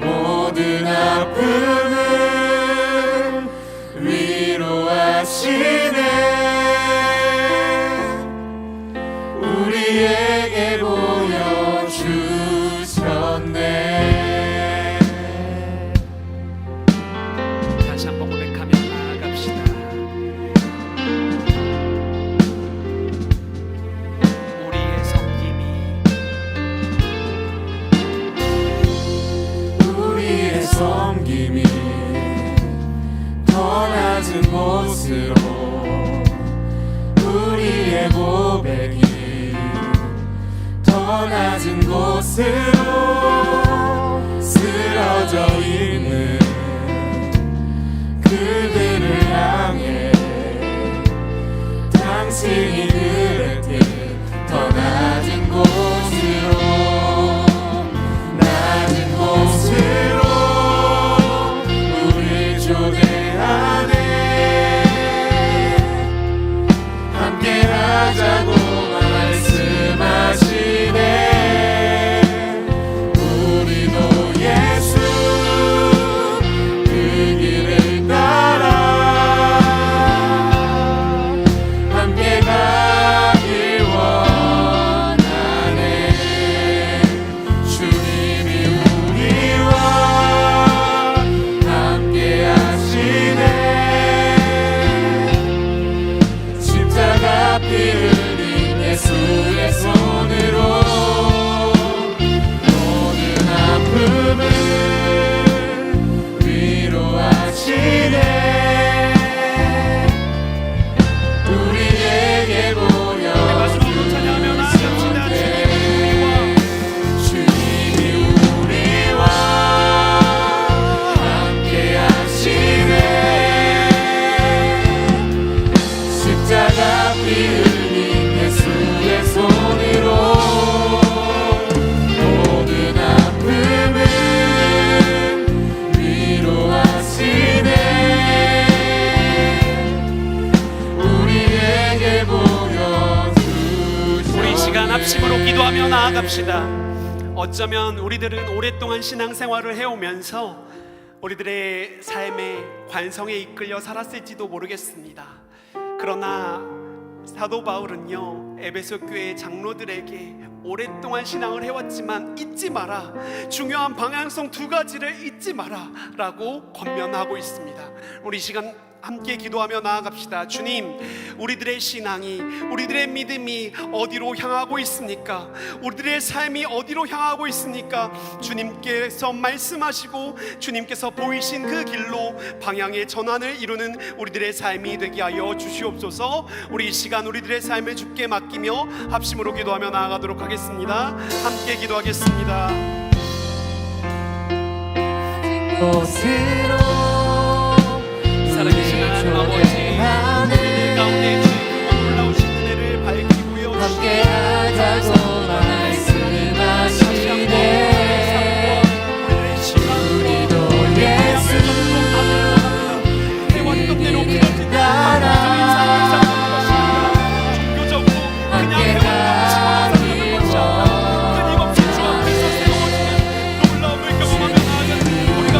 모든 아픔을 위로하시네 우리에게 보여주셨네 다시 한번 고백하며 나아갑시다. 우리의 섬김이 우리의 섬김이 더 낮은 곳으로 우리의 고백이 더 낮은 곳으로 쓰러져 있는 그들을 향해 당신이 그랬듯 더 낮은 곳으로 낮은 곳으로 우릴 초대하네 함께 하자고 말씀하시네 우리도 예수 그 길을 따라 함께 가길 원하네 주님이 우리와 함께 하시네 십자가 피 흘린 예수의 손으로 모든 아픔을 위로하시네 우리에게 마지막으로 찬양하며 나아갑시다. 주님이 우리와 함께 하시네 십자가 피 흘린 예수의 손으로 모든 아픔을 위로하시네 우리에게 보여주셨네 우리 시간 합심으로 기도하며 나아갑시다. 어쩌면 우리들은 오랫동안 신앙생활을 해오면서 우리들의 삶의 관성에 이끌려 살았을지도 모르겠습니다. 그러나 사도 바울은요 에베소 교회 장로들에게 오랫동안 신앙을 해왔지만 잊지 마라, 중요한 방향성 두 가지를 잊지 마라 라고 권면하고 있습니다. 우리 시간 함께 기도하며 나아갑시다. 주님, 우리들의 신앙이, 우리들의 믿음이 어디로 향하고 있습니까? 우리들의 삶이 어디로 향하고 있습니까? 주님께서 말씀하시고 주님께서 보이신 그 길로 방향의 전환을 이루는 우리들의 삶이 되게 하여 주시옵소서. 우리 이 시간 우리들의 삶을 주께 맡기며 합심으로 기도하며 나아가도록 하겠습니다. 함께 기도하겠습니다. 살아계신 하나님 아버지, 우리들 가운데 주의 놀라우신 은혜를 밝히고요 함께 하자고 말씀하시네 우리도 예수 그 길을 따라 함께 가길 원하네 우리가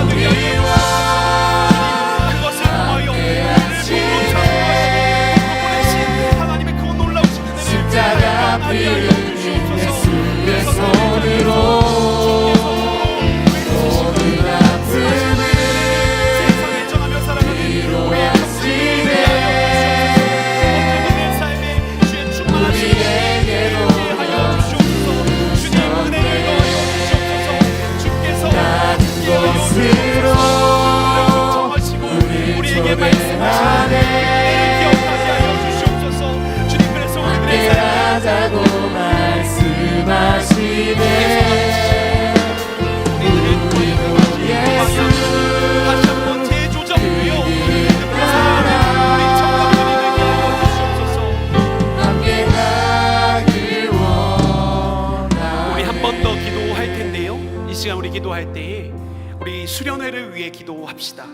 기도할 때에 우리 수련회를 위해 기도합시다.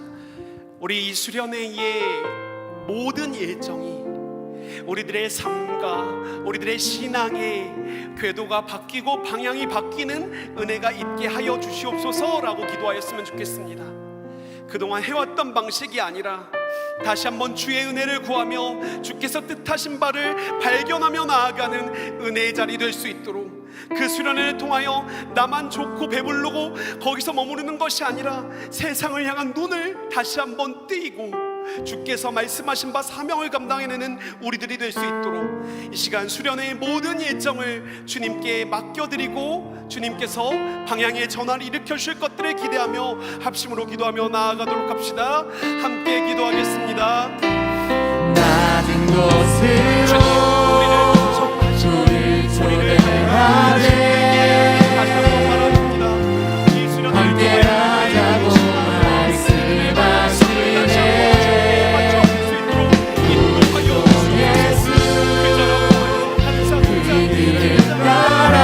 우리 이 수련회의 모든 일정이 우리들의 삶과 우리들의 신앙의 궤도가 바뀌고 방향이 바뀌는 은혜가 있게 하여 주시옵소서라고 기도하였으면 좋겠습니다. 그동안 해왔던 방식이 아니라 다시 한번 주의 은혜를 구하며 주께서 뜻하신 바를 발견하며 나아가는 은혜의 자리 될 수 있도록, 그 수련회를 통하여 나만 좋고 배부르고 거기서 머무르는 것이 아니라 세상을 향한 눈을 다시 한번 뜨이고 주께서 말씀하신 바 사명을 감당해내는 우리들이 될 수 있도록 이 시간 수련회의 모든 일정을 주님께 맡겨드리고 주님께서 방향의 전환을 일으켜 주실 것들을 기대하며 합심으로 기도하며 나아가도록 합시다. 함께 기도하겠습니다. 낮은 곳으로 우리를 초대하네. 함께하자고 말씀하시네. 예수 그들을 따라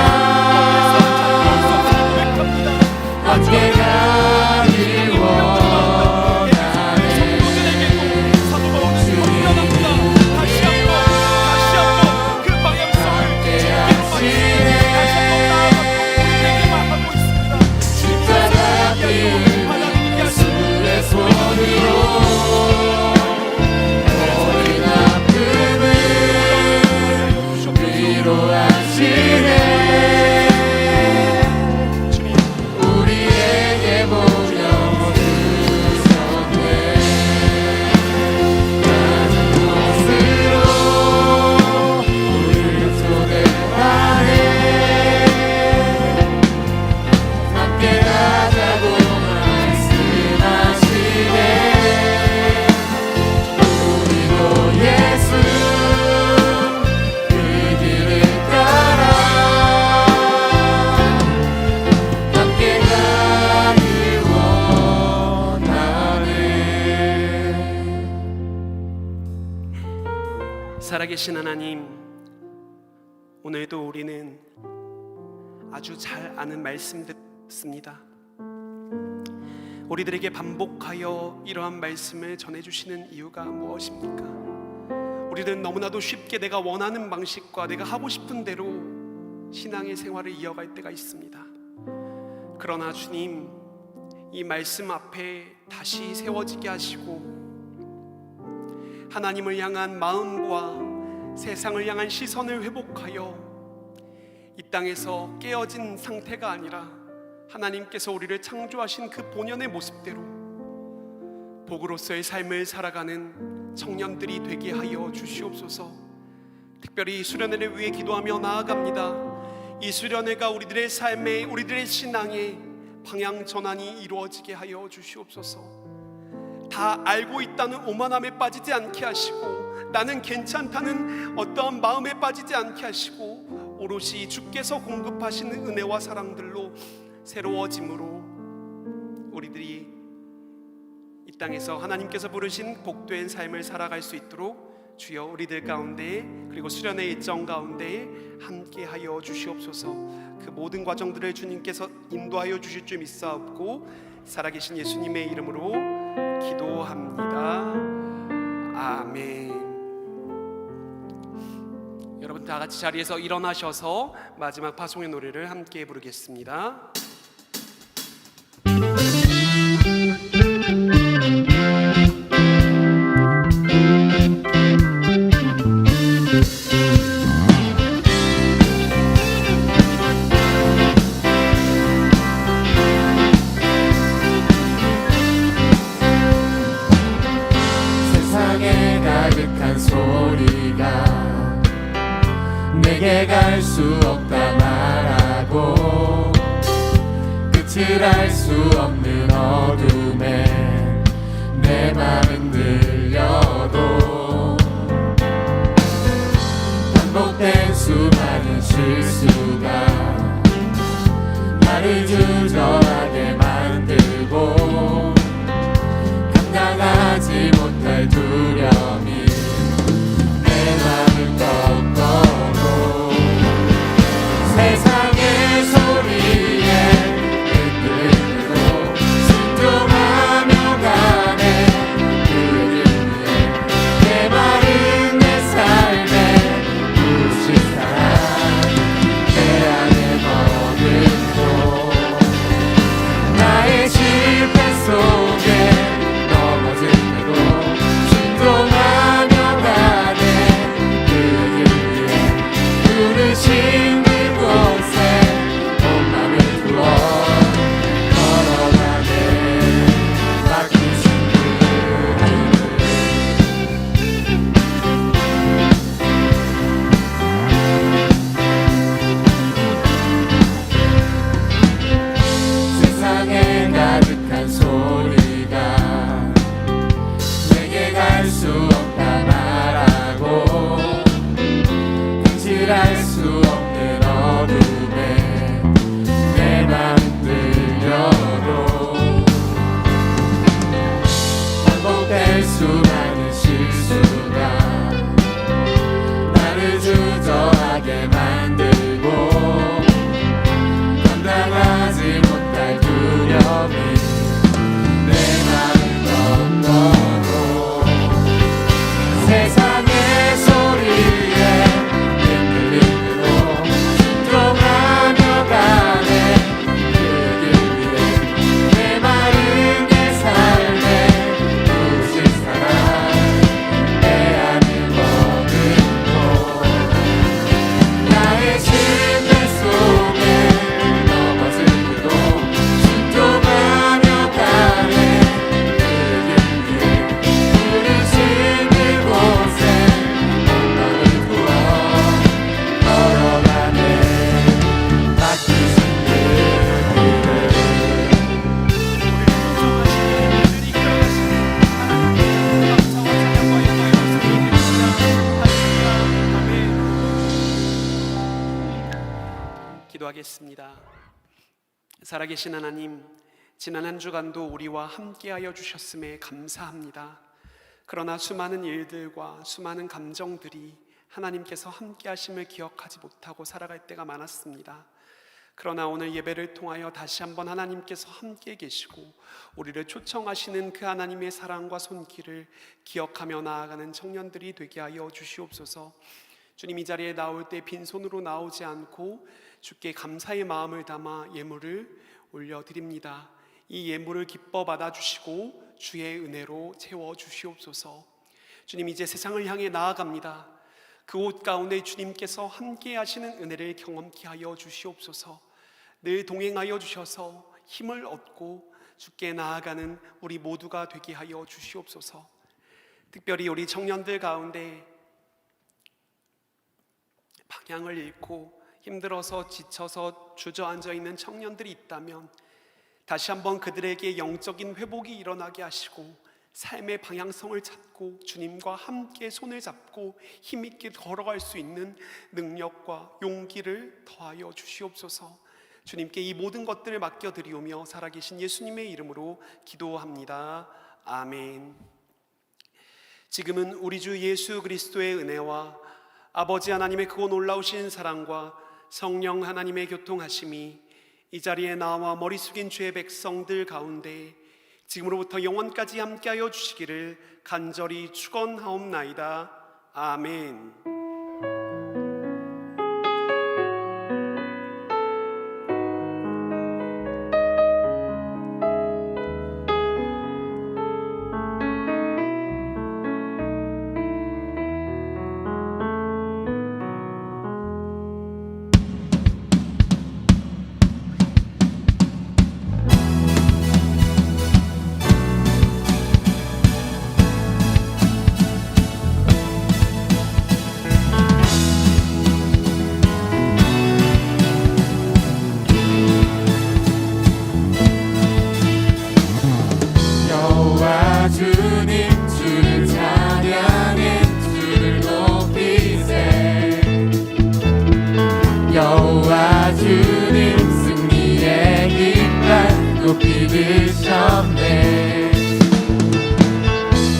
함께 가길 원하네. 다시 한번 그 방향성을 우리에게만 하고 있습니다. 십자가 길 예수의 손으로 모든 아픔을 위로하시네. 우리에게 보여 주셨네. 낮은 곳으로 우리를 초대하네. 함께 가자고 말씀하시네. 우리도 예수 그 길을 따라 함께 가길 원하네. 살아계신 하나님, 오늘도 우리는 아주 잘 아는 말씀 듣습니다. 우리들에게 반복하여 이러한 말씀을 전해주시는 이유가 무엇입니까? 우리는 너무나도 쉽게 내가 원하는 방식과 내가 하고 싶은 대로 신앙의 생활을 이어갈 때가 있습니다. 그러나 주님, 이 말씀 앞에 다시 세워지게 하시고 하나님을 향한 마음과 세상을 향한 시선을 회복하여 이 땅에서 깨어진 상태가 아니라 하나님께서 우리를 창조하신 그 본연의 모습대로 복으로서의 삶을 살아가는 청년들이 되게 하여 주시옵소서. 특별히 수련회를 위해 기도하며 나아갑니다. 이 수련회가 우리들의 삶에, 우리들의 신앙에 방향 전환이 이루어지게 하여 주시옵소서. 다 알고 있다는 오만함에 빠지지 않게 하시고 나는 괜찮다는 어떠한 마음에 빠지지 않게 하시고 오롯이 주께서 공급하시는 은혜와 사랑들로 새로워짐으로 우리들이 이 땅에서 하나님께서 부르신 복된 삶을 살아갈 수 있도록 주여 우리들 가운데 그리고 수련의 일정 가운데 함께하여 주시옵소서. 그 모든 과정들을 주님께서 인도하여 주실 줄 믿사옵고 살아계신 예수님의 이름으로 기도합니다. 아멘. 여러분 다 같이 자리에서 일어나셔서 마지막 파송의 노래를 함께 부르겠습니다. 세상에 가득한 소리가 내게 갈 수 없다 말하고 끝을 알 수 없는 어둠에 내 맘은 들려도 반복된 수많은 실수가 나를 주저하게 만들고 감당하지 못할 두려움이 내 맘을 꺾어도 세상의 소리에 흔들려 알 수 없는 어둠에 내 맘 들려도 반복될 수많은 실수가 나를 주저하게 만들고 감당하지 못할 두려움이 내 맘을 덮어도 세상의 소리에 흔들림으로 순종하며 가네 그 길 위에 내 마른 내 삶에 부신 사랑 내 안을 머금고 나의 실패 속에 넘어질지도 순종하며 가네 그 길 위에 부르신 그곳에 엉망을 두어 걸어가네 맡기신 그 길을 기도하겠습니다. 살아계신 하나님, 지난 한 주간도 우리와 함께하여 주셨음에 감사합니다. 그러나 수많은 일들과 수많은 감정들이 하나님께서 함께하심을 기억하지 못하고 살아갈 때가 많았습니다. 그러나 오늘 예배를 통하여 다시 한번 하나님께서 함께 계시고 우리를 초청하시는 그 하나님의 사랑과 손길을 기억하며 나아가는 청년들이 되게 하여 주시옵소서. 주님, 이 자리에 나올 때 빈손으로 나오지 않고 주께 감사의 마음을 담아 예물을 올려드립니다. 이 예물을 기뻐 받아주시고 주의 은혜로 채워주시옵소서. 주님, 이제 세상을 향해 나아갑니다. 그 옷 가운데 주님께서 함께 하시는 은혜를 경험케 하여 주시옵소서. 늘 동행하여 주셔서 힘을 얻고 주께 나아가는 우리 모두가 되게 하여 주시옵소서. 특별히 우리 청년들 가운데 방향을 잃고 힘들어서 지쳐서 주저앉아 있는 청년들이 있다면 다시 한번 그들에게 영적인 회복이 일어나게 하시고 삶의 방향성을 찾고 주님과 함께 손을 잡고 힘있게 걸어갈 수 있는 능력과 용기를 더하여 주시옵소서. 주님께 이 모든 것들을 맡겨드리오며 살아계신 예수님의 이름으로 기도합니다. 아멘. 지금은 우리 주 예수 그리스도의 은혜와 아버지 하나님의 크고 놀라우신 사랑과 성령 하나님의 교통하심이 이 자리에 나와 머리 숙인 주의 백성들 가운데 지금으로부터 영원까지 함께하여 주시기를 간절히 축원하옵나이다. 아멘. 주님 주를 찬양해 주를 높이세 여호와 주님 승리의 깃발 높이 드셨네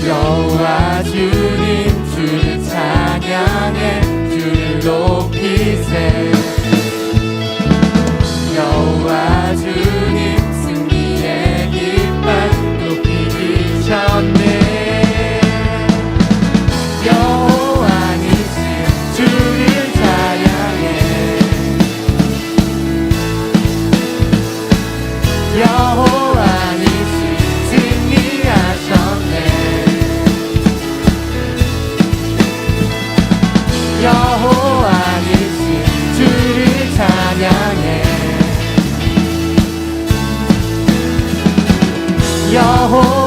여호와 주님 주를 찬양해 주를 높이세 여호와 주님 승리의 깃발 높이 드셨네 여호와이신 주를 찬양해 여호와이신 승리하셨네 여호와이신 주를 찬양해 여호와